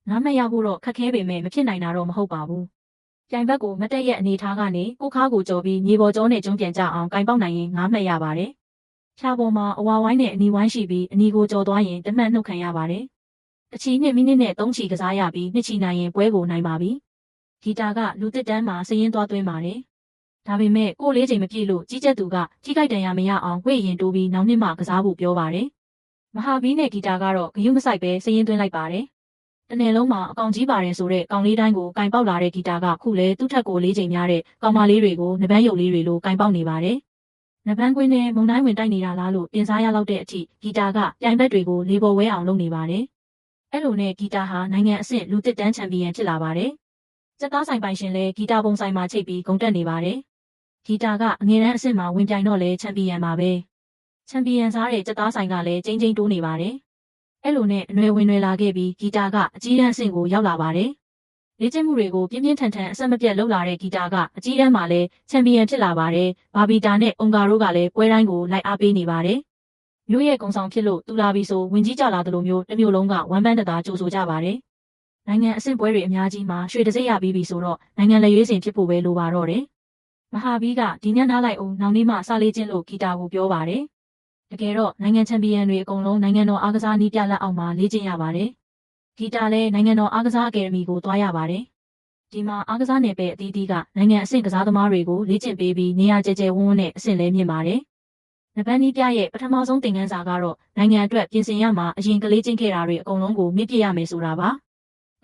5မှတ်ရဖို့တော့ခက်ခဲပေမဲ့မဖြစ်နိုင်တာတော့မဟုတ်ပါဘူး။ပြိုင်ဘက်ကိုမတက်ရက်အနေထားကနေကိုခါကိုကြော်ပြီးမြေပေါ်ကြောနဲ့ကျုံးပြန်ကြအောင်ကင်ပေါက်နိုင်ရင်5မှတ်ရပါတယ်။ဖြာပေါ်မှာအဝါဝိုင်းနဲ့အနီဝိုင်းရှိပြီးအနီကိုကြော်သွားရင်1မှတ်နှုတ်ခံရပါတယ်။တစ်ချီ2မိနစ်နဲ့3ချီကစားရပြီး2ချီနိုင်ရင်ပွဲကိုနိုင်ပါပြီ။ဂီတာကလူတစ်တန်းမှာစရင်သွားသွင်းပါတယ်။ဒါပေမဲ့ကိုလေးချိန်မပြည့်လို့ကြီးကျက်သူကထိခိုက်ဒဏ်ရာမရအောင်ဝေ့ရင်တိုးပြီးနောက်နှစ်မှကစားဖို့ပြောပါတယ်။မဟာဘီနဲ့ဂီတာကတော့ဂယုမဆိုင်ပဲစရင်သွင်းလိုက်ပါတယ်။တနေ့လုံးမှာအကောင်ကြီးပါတယ်ဆိုတဲ့ကောင်လေးတိုင်းကိုကင်ပေါက်လာတဲ့ဂီတာကခုလဲသူ့ထက်ကိုလေးချိန်များတဲ့ကောင်မလေးတွေကိုနပန်းရုပ်လေးတွေလိုကင်ပေါက်နေပါတယ်။နပန်းကွင်းနဲ့မုံတိုင်းဝင်တိုက်နေတာလားလို့တင်စားရလောက်တဲ့အထိဂီတာကပြိုင်ဘက်တွေကိုလေပေါ်ဝဲအောင်လုပ်နေပါတယ်။အဲ့လိုနဲ့ဂီတာဟာနိုင်ငံအဆင့်လူတစ်တန်းချန်ပီယံဖြစ်လာပါတယ်။စက်သားဆိုင်ပိုင်ရှင်လည်းဂီတာပုံဆိုင်မှာချိတ်ပြီးဂုဏ်တက်နေပါတယ်။ဂီတာကအငယ်တန်းအဆင့်မှာဝင်ပြိုင်တော့လဲချန်ပီယံပါပဲ။ချန်ပီယံစားတဲ့စက်သားဆိုင်ကလည်းချင်းချင်းတိုးနေပါတယ်။အဲ့လိုနဲ့အနွယ်ဝင်လာခဲ့ပြီးဂီတာကအကြီးတန်းအဆင့်ကိုရောက်လာပါတယ်။လေ့ကျင့်မှုတွေကိုပြင်းပြင်းထန်ထန်အဆက်မပြတ်လုပ်လာတဲ့ဂီတာကအကြီးတန်းမှာလည်းချန်ပီယံဖြစ်လာပါတယ်။ဘာဘီတာနဲ့အုံဂါတို့ကလည်းပွဲတိုင်းကိုလိုက်အားပေးနေပါတယ်။မြို့ရဲ့ကုံဆောင်ဖြစ်လို့တူလာပြီဆိုဝင်ကြီးကြလာသလိုမျိုးတစ်မျိုးလုံးကဝမ်းပန်းတသားကြိုဆိုကြပါတယ်။နိုင်ငံအဆင့်ပွဲတွေအများကြီးမှာရွှေတစိမ့်ရပြီးပြီဆိုတော့နိုင်ငံလက်ရွေးစင်ဖြစ်ဖို့ပဲလိုပါတော့တယ်။မဟာဘီကဒီညထားလိုက်အောင်နောက်နေ့မှစလေးချင်းလို့ဂီတာကိုပြောပါတယ်။တကယ်တော့နိုင်ငံချန်ပီယံတွေအကုန်လုံးနိုင်ငံတော်အားကစားနည်းပြလက်အောက်မှာလေ့ကျင့်ရပါတယ်။ဂီတာလည်းနိုင်ငံတော်အားကစားအကယ်ဒမီကိုသွားရပါတယ်။ဒီမှာအားကစားနယ်ပယ်အသီးသီးကနိုင်ငံအဆင့်ကစားသမားတွေကိုလေ့ကျင့်ပေးပြီးနေရာကျကျဝန်းဝန်းနဲ့အဆင့်လဲမြင့်ပါတယ်။နပန်းနီးပြရဲ့ပထမဆုံးသင်ခန်းစာကတော့နိုင်ငံအတွက်ပြင်ဆင်ရမှာအရင်ကလေးကျင့်ခဲ့တာတွေအကုန်လုံးကိုမြင့်ပြရမယ်ဆိုတာပါ။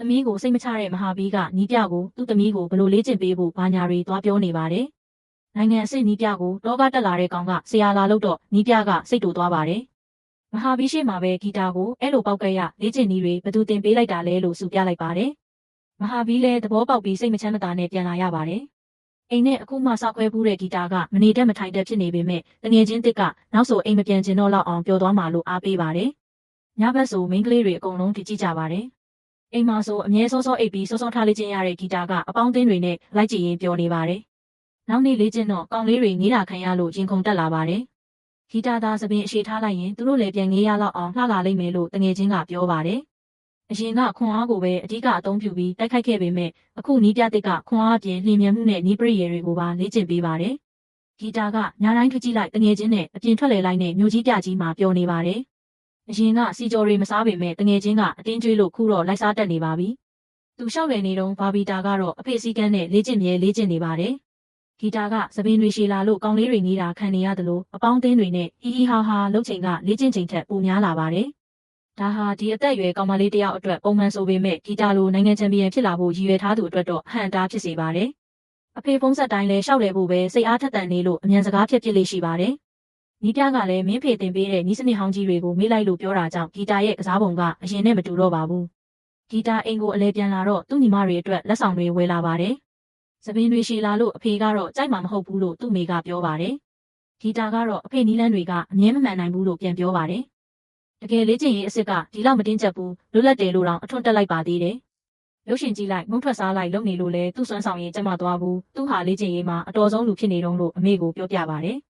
သမီးကိုစိတ်မချတဲ့မဟာဘီကနီးပြကိုသူ့သမီးကိုဘလို့လေ့ကျင့်ပေးဖို့ဘာညာတွေသွားပြောနေပါတယ်။နိုင်ငံအဆင့်နီးပြကိုတောကတက်လာတဲ့ကောင်ကဆရာလာလို့တော့နီးပြကစိတ်တူသွားပါတယ်။မဟာဘီရှိမှာပဲဂီတာကိုအဲ့လိုပောက်ကရလေ့ကျင့်နည်းတွေဘသူတင်ပေးလိုက်တာလဲလို့စူပြလိုက်ပါတယ်။မဟာဘီလည်းသဘောပေါက်ပြီးစိတ်မချမ်းမသာနဲ့ပြန်လာရပါတယ်။အိမ်နဲ့အခုမှစောက်ခွဲဖူးတဲ့ဂီတာကမနေတတ်မထိုင်တတ်ဖြစ်နေပေမဲ့တငယ်ချင်းတစ်ကနောက်ဆိုအိမ်မပြန်ချင်တော့လောက်အောင်ပျော်သွားမှလို့အားပေးပါတယ်။ညဘက်ဆိုမိန်းကလေးတွေအကုန်လုံးကြည့်ကြပါတယ်။အိမ်မှာဆိုအမြဲစောစောအိပ်ပြီးစောစောထားလေ့ကျင့်ရတဲ့ဂီတာကအပေါင်းအသင်းတွေနဲ့လိုက်ကြည့်ရင်ပျော်နေပါတယ်။နောက်နေ့လေ့ကျင့်တော့ကောင်လေးတွေငေးတာခံရလို့ရင်ခုန်တက်လာပါတယ်။ဂီတာသားသပင်အရှိထားလိုက်ရင်သူတို့လည်းပြန်ငေးရလောက်အောင်လှလာလိမ့်မယ်လို့တငယ်ချင်းကပြောပါတယ်။အရင်ကခွန်အားကိုပဲအဓိကအသုံးပြုပြီးတိုက်ခိုက်ခဲ့ပေမဲ့အခုနီးပြတစ်ကခွန်အားအပြင်လျင်မြန်မှုနဲ့နီးပရိယေတွေကိုပါလေ့ကျင့်ပေးပါတယ်။ဂီတာကညာတိုင်းထွက်ကြည့်လိုက်တငယ်ချင်းနဲ့အပြင်ထွက်လေလိုက်နဲ့မျိုးကြီးပြကြီးမှာပျော်နေပါတယ်။အရင်ကစီကြော်တွေမစားပေမဲ့တငယ်ချင်းကအတင်းကျွေးလို့ခုတော့လိုက်စားတက်နေပါပြီ။သူလျှောက်လည်နေတော့ဘာဘီတာကတော့အဖေစည်းကမ်းနဲ့လေ့ကျင့်မြဲလေ့ကျင့်နေပါတယ်။ဂီတာကသပင်တွေရှည်လာလို့ကောင်းလေးတွေငေးတာခံနေရတယ်လို့အပေါင်းအသင်းတွေနဲ့ဟီဟီဟာဟာလှုပ်ချိန်ကလေ့ကျင့်ချိန်ထက်ပိုများလာပါတယ်။ဒါဟာဒီအသက်အရွယ်ကောင်မလေးတယောက်အတွက်ပုံမှန်ဆိုပေမဲ့ဂီတာလိုနိုင်ငံချန်ပီယံဖြစ်လာဖို့ရည်ရွယ်ထားသူအတွက်တော့ဟန်တာဖြစ်စေပါတယ်။အဖေဖုံးဆက်တိုင်းလဲလျှောက်လည်ဖို့ပဲစိတ်အားထက်သန်နေလို့အမြန်စကားဖြစ်ဖြစ်လေးရှိပါတယ်။နီးပြကလည်းမင်းဖေတင်ပေးတဲ့နီးစနစ်ဟောင်းကြီးတွေကိုမေးလိုက်လို့ပြောတာကြောင့်ဂီတာရဲ့ကစားပုံကအရင်နဲ့မတူတော့ပါဘူး။ဂီတာအိမ်ကိုအလဲပြန်လာတော့သူ့ညီမတွေအတွက်လက်ဆောင်တွေဝယ်လာပါတယ်။သပင်တွေရှည်လာလို့အဖေကတော့ကြိုက်မှာမဟုတ်ဘူးလို့သူ့မိကပြောပါတယ်။ဂီတာကတော့အဖေနီးလန်းတွေကအမြဲမမှန်နိုင်ဘူးလို့ပြန်ပြောပါတယ်။တကယ်လေ့ကျင့်ရေးအစ်စ်ကဒီလောက်မတင်းကျပ်ဘူးလွတ်လပ်တယ်လို့တောင်အထွတ်တက်လိုက်ပါသေးတယ်။ရုပ်ရှင်ကြည့်လိုက်မုံထွက်စားလိုက်လုပ်နေလို့လဲသူ့စွမ်းဆောင်ရည်ကျမသွားဘူးသူ့ဟာလေ့ကျင့်ရေးမှာအတော်ဆုံးလူဖြစ်နေတော့လို့အမေကိုပြောပြပါတယ်။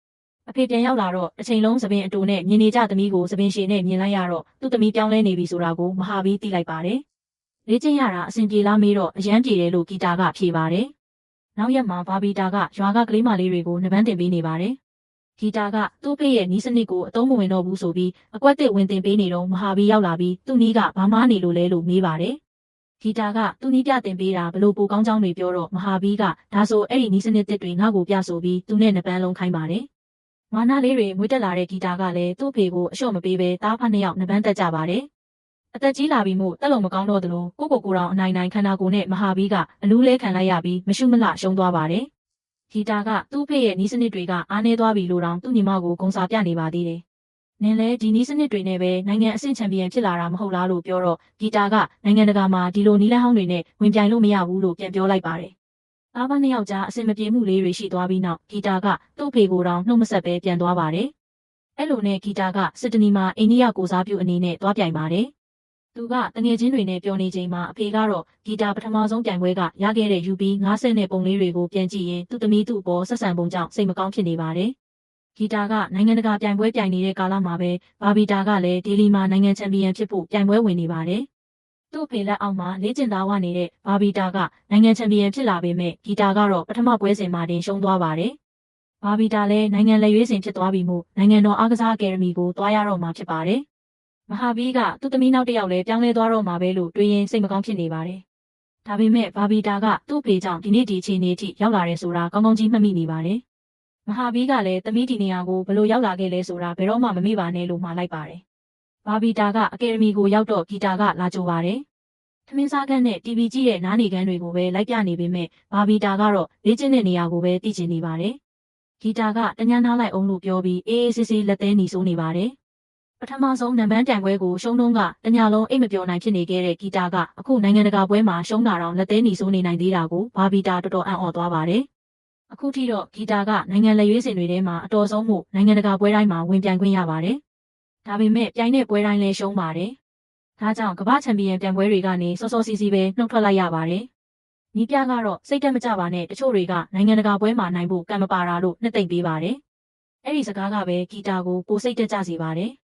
အဖေပြန်ရောက်လာတော့အချိန်လုံးသပင်အတူနဲ့မြင်နေကြသမီးကိုသပင်ရှည်နဲ့မြင်လိုက်ရတော့သူ့သမီးပြောင်းလဲနေပြီဆိုတာကိုမဟာဘီသိလိုက်ပါတယ်။လေ့ကျင့်ရတာအဆင်ပြေလားမေးတော့အရန်ပြေတယ်လို့ဂီတာကဖြေပါတယ်။နောက်ရက်မှာဘာဘီတာကရွာကကလေးမလေးတွေကိုနှပန်းတင်ပေးနေပါတယ်။ဂီတာကသူ့ဖေရဲ့နီးစနစ်ကိုအသုံးမဝင်တော့ဘူးဆိုပြီးအကွက်တစ်ဝင်တင်ပေးနေတော့မဟာဘီရောက်လာပြီးသူ့နီးကဘာမှနေလို့လဲလို့မေးပါတယ်။ဂီတာကသူ့နီးပြတင်ပေးတာဘလို့ပိုကောင်းကြောင်းတွေပြောတော့မဟာဘီကဒါဆိုအဲ့ဒီနီးစနစ်တစ်တွေငါ့ကိုပြဆိုပြီးသူနဲ့နှပန်းလုံးခိုင်းပါတယ်။မာနလေးတွေမွေးတက်လာတဲ့ဂီတာကလည်းသူ့ဖေကိုအလျှော့မပေးဘဲတားဖတ်နှစ်ယောက်နှပန်းတက်ကြပါတယ်။အသက်ကြီးလာပြီးမှတက်လုံးမကောင်းတော့သလိုကိုတောင်အနိုင်ခန္ဓာကိုယ်နဲ့မဟာဘီကအလူးလဲခံလိုက်ရပြီးမရှုမလှရှုံးသွားပါတယ်။ဂီတာကသူ့ဖေရဲ့နီးစနစ်တွေကအားနည်းသွားပြီလို့တောင်သူ့ညီမကိုဂုဏ်စာပြနေပါသေးတယ်။နင်လည်းဒီနီးစနစ်တွေနဲ့ပဲနိုင်ငံအဆင့်ချန်ပီယံဖြစ်လာတာမဟုတ်လားလို့ပြောတော့ဂီတာကနိုင်ငံတကာမှာဒီလိုနီးလန်းဟောင်းတွေနဲ့ဝင်ပြိုင်လို့မရဘူးလို့ပြန်ပြောလိုက်ပါတယ်။အားမနှစ်ယောက်ကြားအဆင်မပြေမှုလေးတွေရှိသွားပြီးနောက်ဂီတာကသူ့ဖေကိုတောင်နှုတ်မဆက်ပဲပြန်သွားပါတယ်။အဲ့လိုနဲ့ဂီတာကစစ်တနီမှာအိန္ဒိယကိုစားပြုအနေနဲ့သွားပြိုင်ပါတယ်။သူကတငယ်ချင်းတွေနဲ့ပြောနေချိန်မှာအဖေကတော့ဂီတာပထမဆုံးပြိုင်ပွဲကရခဲ့တဲ့ UB 50နဲ့ပုံလေးတွေကိုပြန်ကြည့်ရင်သူ့သမီးသူ့အပေါ်ဆက်ဆံပုံကြောင့်စိတ်မကောင်းဖြစ်နေပါတယ်။ဂီတာကနိုင်ငံတကာပြိုင်ပွဲပြိုင်နေတဲ့ကာလမှာပဲဘာဘီတာကလည်းဒေလီမှာနိုင်ငံချန်ပီယံဖြစ်ဖို့ပြိုင်ပွဲဝင်နေပါတယ်။သူ့အဖေလက်အောက်မှာလေ့ကျင့်သားဝနေတဲ့ဘာဘီတာကနိုင်ငံချန်ပီယံဖြစ်လာပေမဲ့ဂီတာကတော့ပထမပွဲစဉ်မှာတင်ရှုံးသွားပါတယ်။ဘာဘီတာလည်းနိုင်ငံလက်ရွေးစင်ဖြစ်သွားပြီမို့နိုင်ငံတော်အားကစားအကယ်ဒမီကိုသွားရတော့မှာဖြစ်ပါတယ်။မဟာဘီကသူ့သမီးနောက်တစ်ယောက်လည်းပြောင်းလဲသွားတော့မှာပဲလို့တွေးရင်စိတ်မကောင်းဖြစ်နေပါတယ်။ဒါပေမဲ့ဘာဘီတာကသူ့ဖေကြောင့်ဒီနေ့ဒီအခြေအနေအထိရောက်လာတယ်ဆိုတာကောင်းကောင်းကြီးမှတ်မိနေပါတယ်။မဟာဘီကလည်းသမီးဒီနေရာကိုဘယ်လိုရောက်လာခဲ့လဲဆိုတာဘယ်တော့မှမမေ့ပါနဲ့လို့မှာလိုက်ပါတယ်။ဘာဘီတာကအကယ်ဒမီကိုရောက်တော့ဂီတာကလာကြိုပါတယ်။ထမင်းစားခန်းနဲ့ TV ကြည့်တဲ့နားနေခန်းတွေကိုပဲလိုက်ပြနေပေမဲ့ဘာဘီတာကတော့လေ့ကျင့်တဲ့နေရာကိုပဲသိချင်နေပါတယ်။ဂီတာကတညာနားလိုက်အောင်လို့ပြောပြီးအေးအေးဆေးဆေးလက်သေးနေဆိုးနေပါတယ်။ပထမဆုံးနံပါတ်တိုင်ပွဲကိုရှုံးတော့ကတညာလုံးအိတ်မပြောနိုင်ဖြစ်နေခဲ့တဲ့ဂီတာကအခုနိုင်ငံတကာပွဲမှာရှုံးတာတော့လက်သေးနေဆိုးနေနိုင်သေးတာကိုဘာဘီတာတော်တော်အံ့ဩသွားပါတယ်။အခုထိတော့ဂီတာကနိုင်ငံလက်ရွေးစင်တွေထဲမှာအတော်ဆုံးမှုနိုင်ငံတကာပွဲတိုင်းမှာဝင်ပြိုင်ခွင့်ရပါတယ်။ဒါပေမဲ့ပြိုင်တဲ့ပွဲတိုင်းလည်းရှုံးပါတယ်။ဒါကြောင့်ကမ္ဘာချန်ပီယံပြိုင်ပွဲတွေကနေစောစောစီးစီးပဲနှုတ်ထွက်လိုက်ရပါတယ်။နီးပြကတော့စိတ်တက်မကြပါနဲ့တချို့တွေကနိုင်ငံတကာပွဲမှာနိုင်ဖို့ကံမပါတာလို့နှစ်သိမ့်ပေးပါတယ်။အဲ့ဒီစကားကပဲဂီတာကိုပိုစိတ်တက်ကြစေပါတယ်။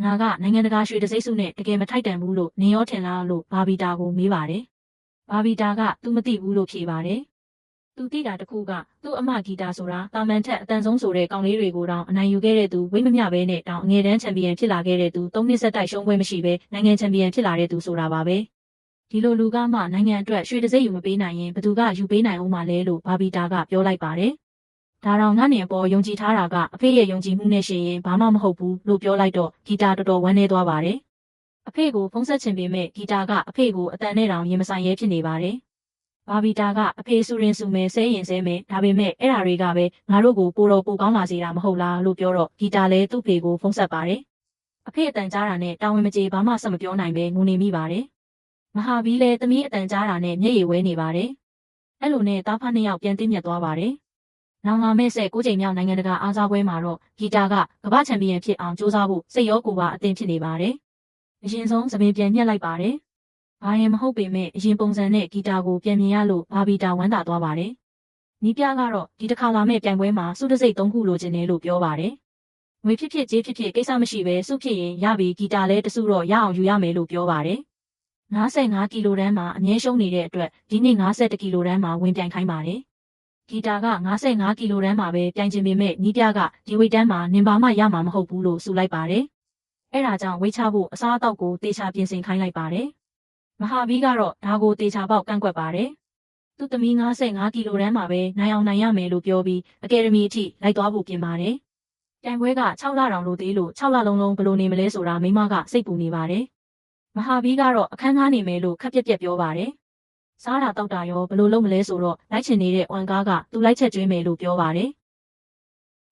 ငါကနိုင်ငံတကာရွှေတံဆိပ်စုနဲ့တကယ်မထိုက်တန်ဘူးလို့နင်ရောထင်လားလို့ဘာဘီတာကိုမေးပါတယ်။ဘာဘီတာကသူမသိဘူးလို့ဖြေပါတယ်။သူသိတာတခုကသူ့အမဂီတာဆိုတာတာမန်ထက်အတန်ဆုံးဆိုတဲ့ကောင်လေးတွေကိုတောင်အနိုင်ယူခဲ့တဲ့သူဝိမမျှပဲနဲ့တောင်အငယ်တန်းချန်ပီယံဖြစ်လာခဲ့တဲ့သူ၃နှစ်ဆက်တိုက်ရှုံးပွဲမရှိပဲနိုင်ငံချန်ပီယံဖြစ်လာတဲ့သူဆိုတာပါပဲ။ဒီလိုလူကမှနိုင်ငံအတွက်ရွှေတံဆိပ်ယူမပေးနိုင်ရင်ဘသူကယူပေးနိုင်အောင်မလဲလို့ဘာဘီတာကပြောလိုက်ပါတယ်။ဒါတော့ငါနဲ့အပေါ်ယုံကြည်ထားတာကအဖေရဲ့ယုံကြည်မှုနဲ့ရှင်ရင်ဘာမှမဟုတ်ဘူးလို့ပြောလိုက်တော့ဂီတာတော်တော်ဝမ်းနည်းသွားပါတယ် အဖေကိုဖုံးဆက်ချင်ပေမဲ့ဂီတာကအဖေကိုအတန်နဲ့တောင်ရင်မဆိုင်ရဲဖြစ်နေပါတယ်။ဘာဘီတာကအဖေဆူရင်ဆူမယ်ဆဲရင်ဆဲမယ်ဒါပေမဲ့အဲ့ဓာတွေကပဲငါတို့ကိုပိုတော့ပိုကောင်းလာစေတာမဟုတ်လားလို့ပြောတော့ဂီတာလည်းသူ့ဖေကိုဖုံးဆက်ပါတယ်။အဖေအတန်ကြားတာနဲ့တာဝန်မကျေဘာမှဆက်မပြောနိုင်ပဲငိုနေမိပါတယ်။မဟာဘီလည်းသမီးအတန်ကြားတာနဲ့မျက်ရည်ဝဲနေပါတယ်။အဲ့လိုနဲ့တားဖားနှစ်ယောက်ပြန်တင်းမြတ်သွားပါတယ်။နောင်လာမဲ့ဆက်9ချိန်မြောက်နိုင်ငံတကာအားစားပွဲမှာတော့ဂီတာကကမ္ဘာချန်ပီယံဖြစ်အောင်ကြိုးစားဖို့စိတ်ရောကိုယ်ပါအသင့်ဖြစ်နေပါတယ်။အရင်ဆုံးသပင်ပြန်ညှက်လိုက်ပါတယ်။ဘာရင်မဟုတ်ပေမဲ့အရင်ပုံစံနဲ့ဂီတာကိုပြန်မြင်ရလို့ဘာဘီတာဝမ်းသာသွားပါတယ်။နီးပြကတော့ဒီတစ်ခါလာမဲ့ပြိုင်ပွဲမှာစုတစိတ်3ခုလိုချင်တယ်လို့ပြောပါတယ်။ငွေဖြစ်ဖြစ်ကြေးဖြစ်ဖြစ်ကိစ္စမရှိပဲစုဖြစ်ရင်ရပြီဂီတာလည်းတစုတော့ရအောင်ယူရမယ်လို့ပြောပါတယ်။55ကီလိုတန်းမှာအမြဲရှုံးနေတဲ့အတွက်ဒီနေ့51ကီလိုတန်းမှာဝင်ပြိုင်ခိုင်းပါတယ်။ဂီတာက55ကီလိုတန်းမှာပဲပြိုင်ချင်ပေမဲ့နီးပြကဒီဝိတ်တန်းမှာနင်ပါမှရမှာမဟုတ်ဘူးလို့ဆိုလိုက်ပါတယ်။အဲ့ဒါကြောင့်ဝိတ်ချဖို့အစားအသောက်ကိုတေချာပြင်ဆင်ခိုင်းလိုက်ပါတယ်။မဟာဘီကတော့ဒါကိုတေချာပေါက်ကန့်ကွက်ပါတယ်။သူ့သမီး55ကီလိုတန်းမှာပဲနိုင်အောင်နိုင်ရမယ်လို့ပြောပြီးအကယ်ဒမီအထိလိုက်သွားဖို့ပြင်ပါတယ်။ပြိုင်ပွဲက6လတောင်လို့သေးလို့6လလုံးလုံးဘယ်လိုနေမလဲဆိုတာမိမကစိတ်ပူနေပါတယ်။မဟာဘီကတော့အခန်းကားနေမယ်လို့ခက်ပြက်ပြက်ပြောပါတယ်။စားတာတောက်တာရောဘယ်လိုလုပ်မလဲဆိုတော့လိုက်ချင်နေတဲ့ဝမ်ကားကသူ့လိုက်ချက်ကျွေးမယ်လို့ပြောပါတယ်။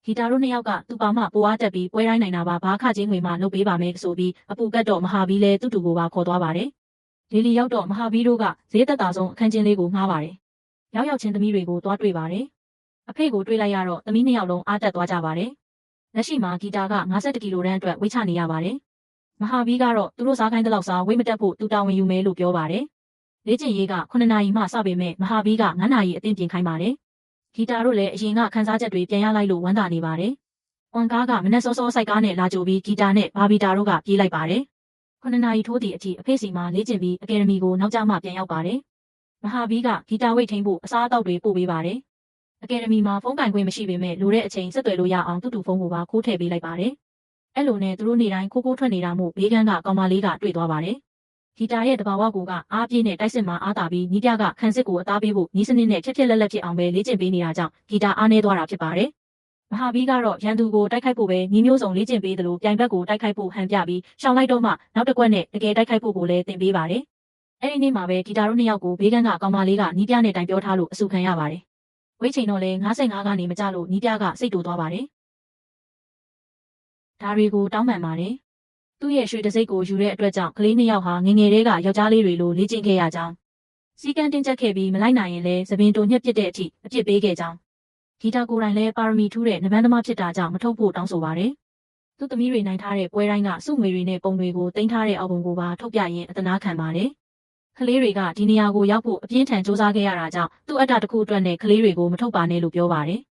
ဂီတာတို့နှစ်ယောက်ကသူ့ပါမပိုအားတက်ပြီးပွဲတိုင်းနိုင်တာပါဘာခချင်းငွေမှလုပ်ပေးပါမယ်ဆိုပြီးအပူကတ်တော့မဟာဘီလည်းသူ့တူကိုပါခေါ်သွားပါတယ်။ဒေလီရောက်တော့မဟာဘီတို့ကဈေးသက်သာဆုံးအခန်းချင်းလေးကိုငှားပါတယ်။ရောက်ချင်းသမီးတွေကိုသွားတွေ့ပါတယ်။အဖေကိုတွေ့လိုက်ရတော့သမီးနှစ်ယောက်လုံးအားတက်သွားကြပါတယ်။လက်ရှိမှာဂီတာက51ကီလိုတန်းအတွက်ဝိတ်ချနေရပါတယ်။မဟာဘီကတော့သူတို့စားခိုင်းတဲ့လောက်စားဝိတ်မတက်ဖို့သူတာဝန်ယူမယ်လို့ပြောပါတယ်။လေ့ကျင့်ရေးက9နာရီမှစပေမဲ့မဟာဘီက9နာရီအသင့်ပြင်ခိုင်းပါတယ်။ဂီတာတို့လည်းအရင်ကခန်းစားချက်တွေပြန်ရလိုက်လို့ဝမ်းသာနေပါတယ်။ဝန်ကားကမနဲ့စောစောစိုက်ကားနဲ့လာကြိုပြီးဂီတာနဲ့ဘာဘီတာတို့ကပြေးလိုက်ပါတယ်။9နာရီထိုးသည့်အထိအဖေစီမှာလေ့ကျင့်ပြီးအကယ်ဒမီကိုနောက်ကျမှပြန်ရောက်ပါတယ်။မဟာဘီကဂီတာဝိတ်ထိန်းဖို့အစားအသောက်တွေပို့ပေးပါတယ်။အကယ်ဒမီမှာဖုန်းကင်ခွင့်မရှိပေမဲ့လိုတဲ့အချိန်ဆက်သွယ်လို့ရအောင်သူ့တူဖုန်းကိုပါခိုးထည့်ပေးလိုက်ပါတယ်။အဲ့လိုနဲ့သူတို့နေတိုင်းခိုးထွက်နေတာမို့ဘေးကန်းကကောင်မလေးကတွေ့သွားပါတယ်။ဂီတာရဲ့တဘာဝကိုကအားပြည့်နဲ့တိုက်စစ်မှာအားတာပြီးနီးပြကခန်းစစ်ကိုအသားပေးဖို့နီးစနစ်နဲ့ဖြစ်လက်ဖြစ်အောင်ပဲလေ့ကျင့်ပေးနေတာကြောင့်ဂီတာအားနည်းသွားတာဖြစ်ပါတယ်။မဟာဘီကတော့ရန်သူကိုတိုက်ခိုက်ဖို့ပဲညီမျိုးစုံလေ့ကျင့်ပေးတယ်လို့ပြိုင်ဘက်ကိုတိုက်ခိုက်ဖို့ဟန်ပြပြီးရှောင်လိုက်တော့မှနောက်တစ်ကွက်နဲ့တကယ်တိုက်ခိုက်ဖို့ကိုလည်းသင်ပေးပါတယ်။အဲ့ဒီနေ့မှာပဲဂီတာတို့နှစ်ယောက်ကိုဘေးကန်းကကောင်မလေးကနီးပြနဲ့တိုင်ပြောထားလို့အဆူခံရပါတယ်။ဝိတ်ချိန်တော့လဲ55ကနေမကြလို့နီးပြကစိတ်တူသွားပါတယ်။ဒါတွေကိုတောင်းပန်ပါတယ်။သူ့ရဲ့ရွှေတစိမ့်ကိုယူတဲ့အတွက်ကြောင့်ကလေးနှစ်ယောက်ဟာငငယ်လေးကယောက်ျားလေးတွေလိုလေ့ကျင့်ခဲ့ရကြောင်းစီကံတင်ချက်ခဲ့ပြီးမလိုက်နိုင်ရင်လည်းသပင်တုံညက်ပစ်တဲ့အထိအပြစ်ပေးခဲ့ကြောင်းဂီတာကိုယ်တိုင်လည်းပါရမီထူးတဲ့နဘန်းသမားဖြစ်တာကြောင့်မထုတ်ဖို့တောင်းဆိုပါတယ်။သူ့သမီးတွေနိုင်ထားတဲ့ပွဲတိုင်းကစုငွေတွေနဲ့ပုံတွေကိုတင်ထားတဲ့အောက်ပုံကိုပါထုတ်ပြရင်းအသနာခံပါတယ်။ကလေးတွေကဒီနေရာကိုရောက်ဖို့အပြင်းထန်စူးစမ်းခဲ့ရတာကြောင့်သူ့အတ္တတစ်ခုအတွက်နဲ့ကလေးတွေကိုမထုတ်ပါနဲ့လို့ပြောပါတယ်။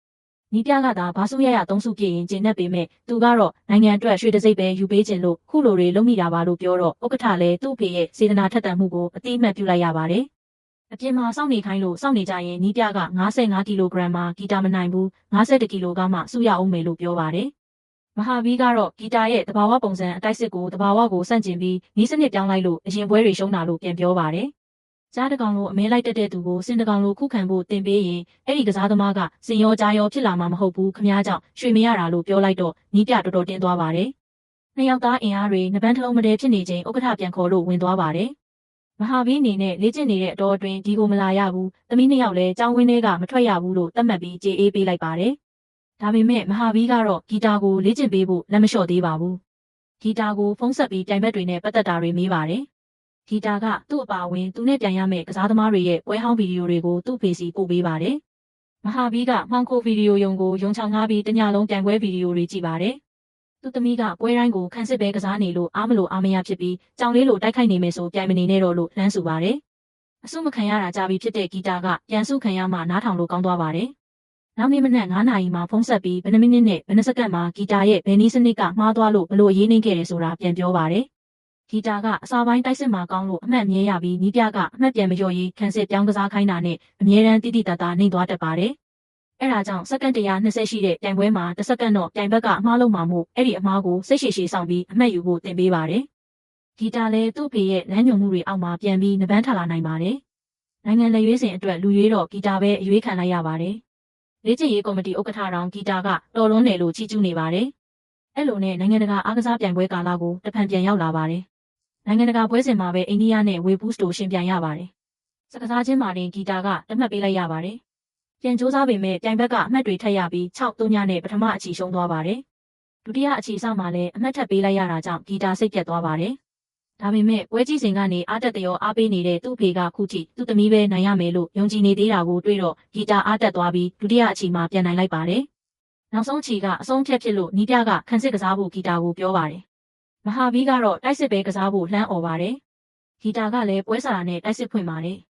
နီးပြကသာဘာစုရရသုံးစုပြည့်ရင်ကျင်내ပေမဲ့သူကတော့နိုင်ငံအတွက်ရွှေတစိမ့်ပဲယူပေးခြင်းလို့ခုလိုတွေလုံးမိတာပါလို့ပြောတော့ဥက္ကဋ္ဌလည်းသူ့ဖေရဲ့စေတနာထက်သန်မှုကိုအတိအမှတ်ပြုလိုက်ရပါတယ်။အပြင်မှာစောင့်နေခိုင်းလို့စောင့်နေကြရင်နီးပြက55ကီလိုဂရမ်မှာဂီတာမနိုင်ဘူး51ကီလိုကမှစုရအောင်မယ်လို့ပြောပါတယ်။မဟာဘီကတော့ဂီတာရဲ့တဘာဝပုံစံအတိုက်စစ်ကိုတဘာဝကိုစန့်ကျင်ပြီးနီးစနစ်ပြောင်းလိုက်လို့အရင်ပွဲတွေရှုံးတာလို့ပြန်ပြောပါတယ်။ကြားတကောင်လိုအမဲလိုက်တက်တဲ့သူကိုစင်တကောင်လိုခုခံဖို့တင်ပေးရင်အဲ့ဒီကစားသမားကစင်ရောကြားရောဖြစ်လာမှာမဟုတ်ဘူးခမားကြောင့်ရွှေမရတာလို့ပြောလိုက်တော့နီးပြတော်တော်တင်းသွားပါတယ်။နှစ်ယောက်သားအင်အားတွေနဘန်းတစ်လုံးမတည်းဖြစ်နေချိန်ဥက္ကဋ္ဌပြန်ခေါ်လို့ဝင်သွားပါတယ်။မဟာဘီအနေနဲ့လေ့ကျင့်နေတဲ့အတော်အတွင်းဒီကိုမလာရဘူး။သမီးနှစ်ယောက်လည်းကျောင်းဝင်းထဲကမထွက်ရဘူးလို့သတ်မှတ်ပြီးကြေအေးပေးလိုက်ပါတယ်။ဒါပေမဲ့မဟာဘီကတော့ဂီတာကိုလေ့ကျင့်ပေးဖို့လက်မလျှော့သေးပါဘူး။ဂီတာကိုဖုံးဆက်ပြီးပြိုင်ဘက်တွေနဲ့ပတ်သက်တာတွေမေးပါတယ်။ဂီတာကသူ့အပါအဝင်သူနဲ့ပြန်ရမယ့်ကစားသမားတွေရဲ့ပွဲဟောင်းဗီဒီယိုတွေကိုသူ့ဖေစီပို့ပေးပါတယ်။မဟာဘီကမှောင်ခိုဗီဒီယိုယုံကိုယုံချောင်ငှားပြီးတညလုံးပြိုင်ပွဲဗီဒီယိုတွေကြည့်ပါတယ်။သူ့သမီးကပွဲတိုင်းကိုခန်းစစ်ပဲကစားနေလို့အားမလို့အားမရဖြစ်ပြီးကြောင်လေးလိုတိုက်ခိုက်နေမယ်ဆိုပြိုင်မနေနဲ့တော့လို့လမ်းဆူပါတယ်။အဆုမခံရတာကြပြီးဖြစ်တဲ့ဂီတာကပြန်ဆုခံရမှနားထောင်လို့ကောင်းသွားပါတယ်။နောက်နေ့မနက်9နာရီမှာဖုန်းဆက်ပြီးဘယ်နှမိနစ်နဲ့ဘယ်နှစက္ကန့်မှာဂီတာရဲ့ဘယ်နည်းစနစ်ကမှားသွားလို့ဘလို့အရေးနှိမ့်ခဲ့တယ်ဆိုတာပြန်ပြောပါတယ်။ဂီတာကအစာပိုင်းတိုက်စစ်မှာကောင်းလို့အမှတ်မြဲရပြီးနီးပြကအမှတ်ပြန်မလျော့ရေးခန်းစစ်ပြောင်းကစားခိုင်းတာနဲ့အမြဲတမ်းတိတိတတ်တာနှိမ့်သွားတတ်ပါတယ်။အဲ့ဒါကြောင့်စက္ကန့်120ရှိတဲ့ပြိုင်ပွဲမှာတစ်စက္ကန့်တော့ပြိုင်ဘက်ကအမှားလုံးမှာမို့အဲ့ဒီအမှားကိုစိတ်ရှည်ရှည်ဆောင်ပြီးအမှတ်ယူဖို့တင်ပေးပါတယ်။ဂီတာလည်းသူ့ဖေရဲ့လမ်းညွှန်မှုတွေအောက်မှာပြန်ပြီးနဘန်းထလာနိုင်ပါတယ်။နိုင်ငံလက်ရွေးစင်အတွက်လူရွေးတော့ဂီတာပဲအရွေးခံလိုက်ရပါတယ်။လေ့ကျင့်ရေးကော်မတီဥက္ကဋ္ဌတော်ဂီတာကတော်လွန်းတယ်လို့ချီးကျူးနေပါတယ်။အဲ့လိုနဲ့နိုင်ငံတကာအားကစားပြိုင်ပွဲကာလကိုတဖန်ပြန်ရောက်လာပါတယ်။ နိုင်ငံတကာပွဲစဉ်မှာပဲအိန္ဒိယနဲ့ဝေဘူးစတိုရှင်ပြိုင်ရပါတယ်။စကစားချင်းမှာတင်ဂီတာကတမှတ်ပေးလိုက်ရပါတယ်။ပြန်စူးစမ်းပေမဲ့ပြိုင်ဘက်ကအမှတ်တွေထပ်ရပြီး6-3ညနဲ့ပထမအချီရှုံးသွားပါတယ်။ဒုတိယအချီစမှာလည်းအမှတ်ထပ်ပေးလိုက်ရတာကြောင့်ဂီတာစိတ်ပြတ်သွားပါတယ်။ဒါပေမဲ့ပွဲကြီးစဉ်ကနေအားတက်တရောအားပေးနေတဲ့သူ့ဖေကခုထိသူ့သမီးပဲနိုင်ရမယ်လို့ယုံကြည်နေသေးတာကိုတွေ့တော့ဂီတာအားတက်သွားပြီးဒုတိယအချီမှာပြန်နိုင်လိုက်ပါတယ်။နောက်ဆုံးအချီကအဆုံးဖြတ်ဖြစ်လို့နီးပြကခန်းစစ်ကစားဖို့ဂီတာကိုပြောပါတယ်။မဟာဗီကတော့တိုက်စစ်ပဲကစားဖို့လှမ်းអော်ပါတယ်။ဂီတာကလည်းပွဲစာနဲ့တိုက်စစ်ဖွင့်ပါတယ်။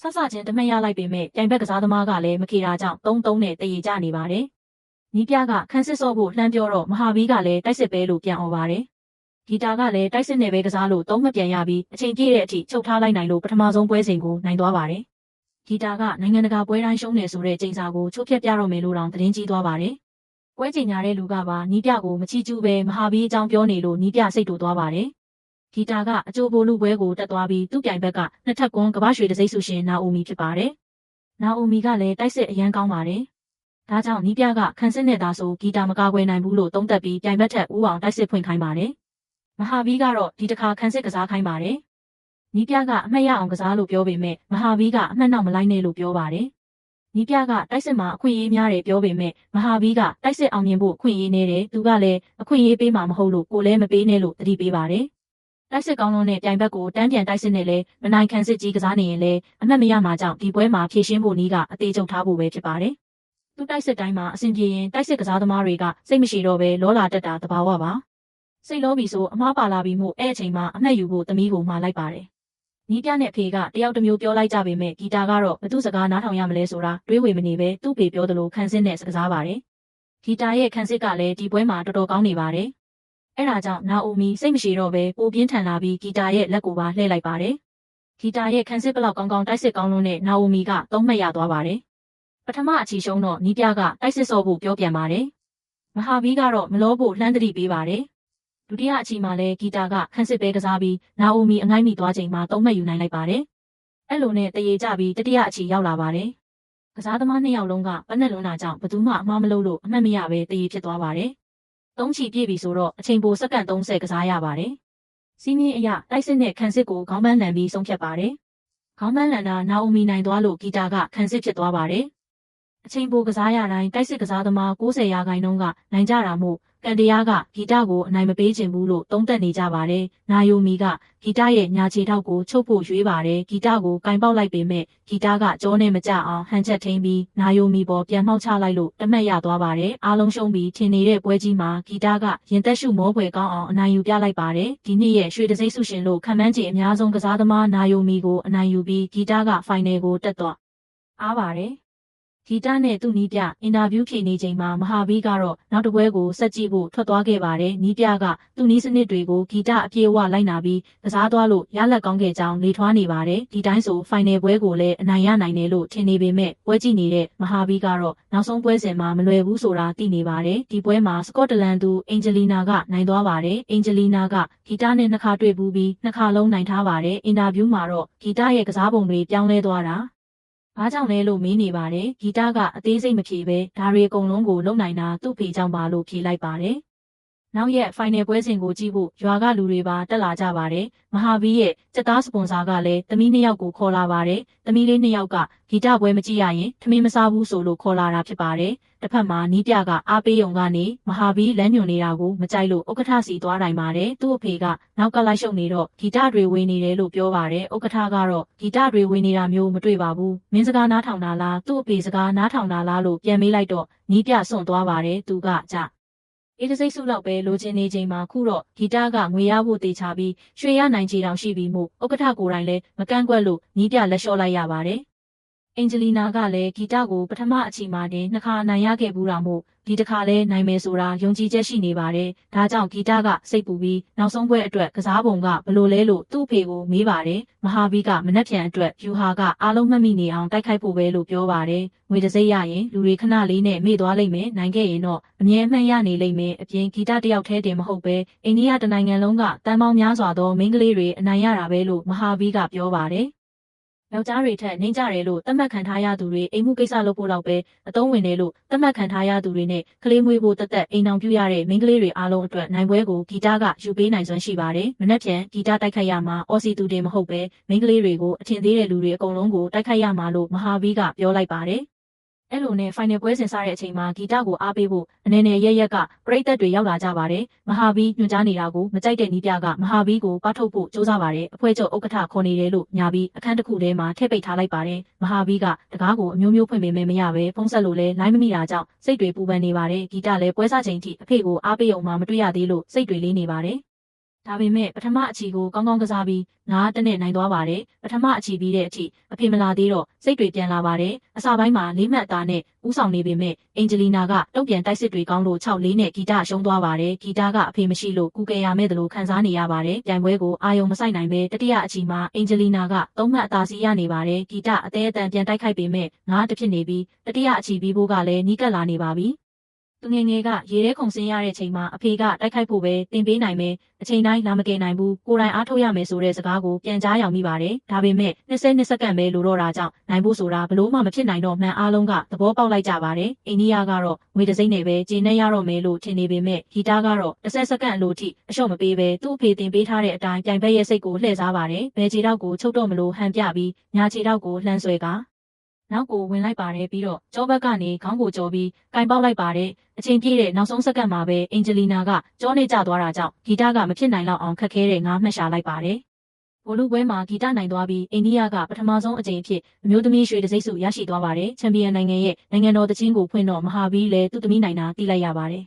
ဆဆချင်းတမက်ရလိုက်ပေမဲ့ပြိုင်ဘက်ကစားသမားကလည်းမခေတာကြောင့်3-3နဲ့တရေကျနေပါတယ်။နီးပြကခန်းစစ်စော့ဖို့လှမ်းပြောတော့မဟာဗီကလည်းတိုက်စစ်ပဲလို့ပြန်អော်ပါတယ်။ဂီတာကလည်းတိုက်စစ်နဲ့ပဲကစားလို့3မှတ်ပြန်ရပြီးအချိန်ပြည့်တဲ့အထိချုပ်ထားလိုက်နိုင်လို့ပထမဆုံးပွဲစဉ်ကိုနိုင်သွားပါတယ်။ဂီတာကနိုင်ငံတကာပွဲတိုင်းရှုံးနေဆိုတဲ့ချိန်စာကိုချိုးဖျက်ပြတော့မယ်လို့တောင်သတင်းကြီးသွားပါတယ်။ပွဲချိန်ညာတဲ့လူကပါနီးပြကိုမချီကျူးပဲမဟာဗီအကြောင်းပြောနေလို့နီးပြစိတ်တူသွားပါတယ်။ဂီတာကအကျိုးပိုလူပွဲကိုတက်သွားပြီးသူ့ပြိုင်ဘက်ကနှစ်ထပ်ကွန်းကမ္ဘာရွှေတစိမ့်ဆုရှင်နာအိုမီဖြစ်ပါတယ်။နာအိုမီကလည်းတိုက်စစ်အရန်ကောင်းပါတယ်။ဒါကြောင့်နီးပြကခန်းစစ်နဲ့သာဆိုဂီတာမကာကွယ်နိုင်ဘူးလို့သုံးသပ်ပြီးပြိုင်ဘက်ထက်ဦးအောင်တိုက်စစ်ဖွင့်ခိုင်းပါတယ်။မဟာဗီကတော့ဒီတစ်ခါခန်းစစ်ကစားခိုင်းပါတယ်။နီးပြကအမှတ်ရအောင်ကစားလို့ပြောပေမဲ့မဟာဗီကအမှတ်နောက်မလိုက်နဲ့လို့ပြောပါတယ်။နီးပြကတိုက်စစ်မှာအခွင့်အရေးများတယ်ပြောပေမဲ့မဟာဗီကတိုက်စစ်အောင်မြင်ဖို့အခွင့်အရေးနေတယ်သူကလည်းအခွင့်အရေးပေးမှာမဟုတ်လို့ကိုလည်းမပေးနဲ့လို့တတိပေးပါတယ်။တိုက်စစ်ကောင်းလုံးနဲ့ပြိုင်ဘက်ကိုတန်းပြန်တိုက်စစ်နဲ့လည်းမနိုင်ခန်းစစ်ကြီးကစားနေရင်လည်းအမှတ်မရမှာကြောင့်ဒီပွဲမှာဖြည့်ရှင်းဖို့နီးကအသေးချုပ်ထားဖို့ပဲဖြစ်ပါတယ်။သူတိုက်စစ်တိုင်းမှာအဆင်ပြေရင်တိုက်စစ်ကစားသမားတွေကစိတ်မရှိတော့ပဲလောလာတက်တာသဘာဝပါ။စိတ်လောပြီဆိုအမားပါလာပြီမို့အဲ့အချိန်မှာအမှတ်ယူဖို့သမီးကိုမှာလိုက်ပါတယ်။နီးပြနဲ့ဖေကတယောက်တစ်မျိုးပြောလိုက်ကြပေမဲ့ဂီတာကတော့ဘသူစကားနားထောင်ရမလဲဆိုတာတွေးဝေမနေပဲသူ့ဖေပြောသလိုခန်းစစ်နဲ့စကစားပါတယ်။ဂီတာရဲ့ခန်းစစ်ကလည်းဒီပွဲမှာတော်တော်ကောင်းနေပါတယ်။အဲ့ဒါကြောင့်နာအိုမီစိတ်မရှိတော့ပဲပိုပြင်းထန်လာပြီးဂီတာရဲ့လက်ကိုပါလှည့်လိုက်ပါတယ်။ဂီတာရဲ့ခန်းစစ်ဘလောက်ကောင်းကောင်းတိုက်စစ်ကောင်းလုံးနဲ့နာအိုမီက3မှတ်ရသွားပါတယ်။ပထမအချီရှုံးတော့နီးပြကတိုက်စစ်စော့ဖို့ပြောပြန်ပါတယ်။မဟာဗီကတော့မလောဖို့လှမ်းတတိပေးပါတယ်။ဒုတိယအချီမှာလည်းဂီတာကခန်းစစ်ပဲကစားပြီးနာအိုမီအငိုင်းမိသွားချိန်မှာ3မှတ်ယူနိုင်လိုက်ပါတယ်။အဲ့လိုနဲ့တရေကျပြီးတတိယအချီရောက်လာပါတယ်။ကစားသမား2ယောက်လုံးကပနက်လွန်းတာကြောင့်ဘသူမှအမှားမလုပ်လို့အမှတ်မရပဲတရေဖြစ်သွားပါတယ်။3ချီပြည့်ပြီဆိုတော့အချိန်ပိုစက္ကန့်30ကစားရပါတယ်။စီးမင်းအရတိုက်စစ်နဲ့ခန်းစစ်ကိုခေါင်းပန်းလန်ပြီးဆုံးဖြတ်ပါတယ်။ခေါင်းပန်းလန်တာနာအိုမီနိုင်သွားလို့ဂီတာကခန်းစစ်ဖြစ်သွားပါတယ်။အချိန်ပိုကစားရတိုင်းတိုက်စစ်ကစားသမား90%ကနိုင်ကြတာမို့ကန်တရားကဂီတကိုအနိုင်မပေးချင်ဘူးလို့သုံးသပ်နေကြပါတယ်။နာယိုမီကဂီတရဲ့ညာခြေထောက်ကိုချုပ်ဖို့ရွေးပါတယ်။ဂီတကိုကင်ပေါက်လိုက်ပေမဲ့ဂီတကကြောနဲ့မကြအောင်ဟန်ချက်ထိန်ပြီးနာယိုမီပေါ်ပြန်မှောက်ချလိုက်လို့တမက်ရသွားပါတယ်။အားလုံးရှုံးပြီးထင်နေတဲ့ပွဲကြီးမှာဂီတကရင်သက်ရှုမောဖွယ်ကောင်းအောင်အနိုင်ယူပြလိုက်ပါတယ်။ဒီနှစ်ရဲ့ရွှေတစိမ့်ဆုရှင်လို့ခံမှန်းခြေအများဆုံးကစားသမားနာယိုမီကိုအနိုင်ယူပြီးဂီတကဖိုင်နယ်ကိုတက်သွားအားပါတယ်။ဂီတနဲ့သူ့နီးပြအင်တာဗျူးဖြေနေချိန်မှာမဟာဗီကတော့နောက်တစ်ပွဲကိုဆက်ကြည့်ဖို့ထွက်သွားခဲ့ပါတယ်။နီးပြကသူ့နီးစနစ်တွေကိုဂီတအပြေအဝလိုက်နာပြီးကစားသွားလို့ရလက်ကောင်းခဲ့ကြောင်းလေထွားနေပါတယ်။ဒီတိုင်းဆိုဖိုင်နယ်ပွဲကိုလည်းအနိုင်ရနိုင်တယ်လို့ထင်နေပေမဲ့ပွဲကြည့်နေတဲ့မဟာဗီကတော့နောက်ဆုံးပွဲစဉ်မှာမလွယ်ဘူးဆိုတာသိနေပါတယ်။ဒီပွဲမှာစကော့တလန်သူအင်ဂျလီနာကနိုင်သွားပါတယ်။အင်ဂျလီနာကဂီတနဲ့နှစ်ခါတွေ့ဘူးပြီးနှစ်ခါလုံးနိုင်ထားပါတယ်။အင်တာဗျူးမှာတော့ဂီတရဲ့ကစားပုံတွေပြောင်းလဲသွားတာဘာကြောင့်လဲလို့မေးနေပါတယ်ဂီတကအသေးစိတ်မဖြေပဲဒါတွေအကုန်လုံးကိုလုံနိုင်တာသူ့ဖေကြောင့်ပါလို့ဖြေလိုက်ပါတယ်နောက်ရက်ဖိုင်နယ်ပွဲစဉ်ကိုကြည့်ဖို့ရွာကလူတွေပါတက်လာကြပါတယ်မဟာဗီရဲ့စက်သားစပွန်ဆာကလည်းသမီး2ယောက်ကိုခေါ်လာပါတယ်သမီးလေး2ယောက်ကဂီတပွဲမကြည့်ရရင်ထမင်းမစားဘူးဆိုလို့ခေါ်လာတာဖြစ်ပါတယ်တစ်ဖက်မှာနီးပြကအားပေးယုံကနေမဟာဗီလမ်းညွန်နေတာကိုမကြိုက်လို့ဥက္ကဋ္ဌစီသွားတိုင်းပါတယ်သူ့အဖေကနောက်ကလိုက်ရှုပ်နေတော့ဂီတတွေဝေနေတယ်လို့ပြောပါတယ်ဥက္ကဋ္ဌကတော့ဂီတတွေဝေနေတာမျိုးမတွေ့ပါဘူးမင်းစကားနားထောင်တာလားသူ့အဖေစကားနားထောင်တာလားလို့ပြန်မေးလိုက်တော့နီးပြစွန့်သွားပါတယ်သူကကြအေးတစိတ်စုလောက်ပဲလိုချင်နေချိန်မှာခုတော့ဂီတကငွေရဖို့တေချာပြီးရွှေရနိုင်ချေတောင်ရှိပြီးမို့ဥက္ကဋ္ဌကိုယ်တိုင်လည်းမကန့်ကွက်လို့နီးပြလက်လျှော့လိုက်ရပါတယ်အင်ဂျလီနာကလည်းဂီတကိုပထမအချိန်မှာတင်နှစ်ခါနိုင်ရခဲ့ဘူးတာမို့ဒီတစ်ခါလဲနိုင်မယ်ဆိုတာယုံကြည်ချက်ရှိနေပါတယ်ဒါကြောင့်ဂီတကစိတ်ပူပြီးနောက်ဆုံးပွဲအတွက်ကစားပုံကဘလို့လဲလို့သူ့ဖေကိုမေးပါတယ်မဟာဗီကမနှက်ဖြန်အတွက်ယူဟာကအားလုံးမှတ်မိနေအောင်တိုက်ခိုက်ဖို့ပဲလို့ပြောပါတယ်ငွေတစ်စိတ်ရရင်လူတွေခဏလေးနဲ့မေ့သွားလိမ့်မယ်နိုင်ခဲ့ရင်တော့အမြဲအမှန်ရနေလိမ့်မယ်အပြင်ဂီတတယောက်တည်းတင်မဟုတ်ပဲအိန္ဒိယတနိုင်ငံလုံးကတန်ပေါင်းများစွာသောမိန်းကလေးတွေအနိုင်ရတာပဲလို့မဟာဗီကပြောပါတယ် ယောက်ျားတွေထက်နှင်းကြတယ်လို့သတ်မှတ်ခံထားရသူတွေအိမ်မှုကိစ္စလုပ်ဖို့လောက်ပဲအသုံးဝင်တယ်လို့သတ်မှတ်ခံထားရသူတွေနဲ့ကလေးမွေးဖို့တသက်အိမ်အောင်ပြုရတဲ့မိန်းကလေးတွေအားလုံးအတွက်နိုင်ပွဲကိုဂီတကယူပေးနိုင်စွမ်းရှိပါတယ်။မနက်ဖြန်ဂီတတိုက်ခိုက်ရမှာအော်စီသူတင်မဟုတ်ပဲမိန်းကလေးတွေကိုအထင်သေးတဲ့လူတွေအကုန်လုံးကိုတိုက်ခိုက်ရမှာလို့မဟာဗီးကပြောလိုက်ပါတယ်။အဲ့လိုနဲ့ final ပွဲစဉ်စတဲ့အချိန်မှာဂီတကိုအားပေးဖို့အနေနဲ့ရက်ကပရိသတ်တွေရောက်လာကြပါတယ်။မဟာဗီးညွှန်ကြားနေတာကိုမကြိုက်တဲ့နီးပြကမဟာဗီးကိုပထုတ်ဖို့စူးစမ်းပါတယ်။အဖွဲ့ချုပ်ဥက္ကဋ္ဌခေါ်နေတယ်လို့ညာပြီးအခန်းတစ်ခုထဲမှာထည့်ပိတ်ထားလိုက်ပါတယ်။မဟာဗီးကတကားကိုအမျိုးမျိုးဖွင့်ပေးမယ်မရပဲဖုံးဆက်လို့လဲလိုင်းမမိတာကြောင့်စိတ်တွေပူပန်နေပါတယ်။ဂီတလည်းပွဲစားချိန်ထိအဖေကိုအားပေးအောင်မှမတွေ့ရသေးလို့စိတ်တွေလေးနေပါတယ်။ဒါပေမဲ့ပထမအချီကိုကောင်းကောင်းကစားပြီး9 တနဲ့နိုင်သွားပါတယ်ပထမအချီပြီးတဲ့အထိအဖေမလာသေးတော့စိတ်တွေပြန်လာပါတယ်အစာပိုင်းမှာ၄မှတ်အသာနဲ့ဦးဆောင်နေပေမဲ့အင်ဂျလီနာကတုံ့ပြန်တိုက်စစ်တွေကောင်းလို့6-4နဲ့ဂီတရှုံးသွားပါတယ်ဂီတကအဖေမရှိလို့ကူကယ်ရမဲ့တယ်လို့ခံစားနေရပါတယ်ပြိုင်ပွဲကိုအာယုံမဆိုင်နိုင်ပဲတတိယအချီမှာအင်ဂျလီနာက3မှတ်အသာစီးရနေပါတယ်ဂီတအသေးအတန်ပြန်တိုက်ခိုက်ပေမဲ့9 တဖြစ်နေပြီးတတိယအချီပြီးဖို့ကလည်းနီးကပ်လာနေပါပြီသူငယ်ငယ်ကရေထဲခုန်ဆင်းရတဲ့ချိန်မှာအဖေကတိုက်ခိုက်ဖို့ပဲတင်ပေးနိုင်မယ်အချိန်တိုင်းလာမကယ်နိုင်ဘူးကိုယ်တိုင်အားထုတ်ရမယ်ဆိုတဲ့စကားကိုပြန်ကြားရောက်မိပါတယ်ဒါပေမဲ့20စက္ကန့်ပဲလိုတော့တာကြောင့်နိုင်ဖို့ဆိုတာဘလို့မှမဖြစ်နိုင်တော့မှန်အားလုံးကသဘောပေါက်လိုက်ကြပါတယ်အိန္ဒိယကတော့ငွေတစိမ့်နဲ့ပဲကျေနပ်ရတော့မယ်လို့ထင်နေပေမဲ့ဂီတကတော့10စက္ကန့်အလိုထိအလျှော့မပေးပဲသူ့အဖေတင်ပေးထားတဲ့အတိုင်းပြိုင်ဘက်ရဲ့စိတ်ကိုလှည့်စားပါတယ်ဘယ်ခြေထောက်ကိုချုပ်တော့မလို့ဟန်ပြပြီးညာခြေထောက်ကိုလှမ်းဆွဲကနောက်ကိုဝင်လိုက်ပါတယ်ပြီးတော့ကျောဘက်ကနေခေါင်းကိုကြော်ပြီးကင်ပေါက်လိုက်ပါတယ်အချိန်ပြည့်တဲ့နောက်ဆုံးစက္ကန့်မှာပဲအင်ဂျလီနာကကြောနေကျသွားတာကြောင့်ဂီတကမဖြစ်နိုင်တော့အောင်ခက်ခဲတဲ့9မှတ်ရှာလိုက်ပါတယ်ဘိုလ်လူပွဲမှာဂီတနိုင်သွားပြီးအိန္ဒိယကပထမဆုံးအကြိမ်ဖြစ်အမျိုးသမီးရွှေတံဆိပ်ဆုရရှိသွားပါတယ်ချန်ပီယံနိုင်ငံရဲ့နိုင်ငံတော်သချင်းကိုဖွင့်တော့မဟာဗီးလည်းသူ့သမီးနိုင်တာသိလိုက်ရပါတယ်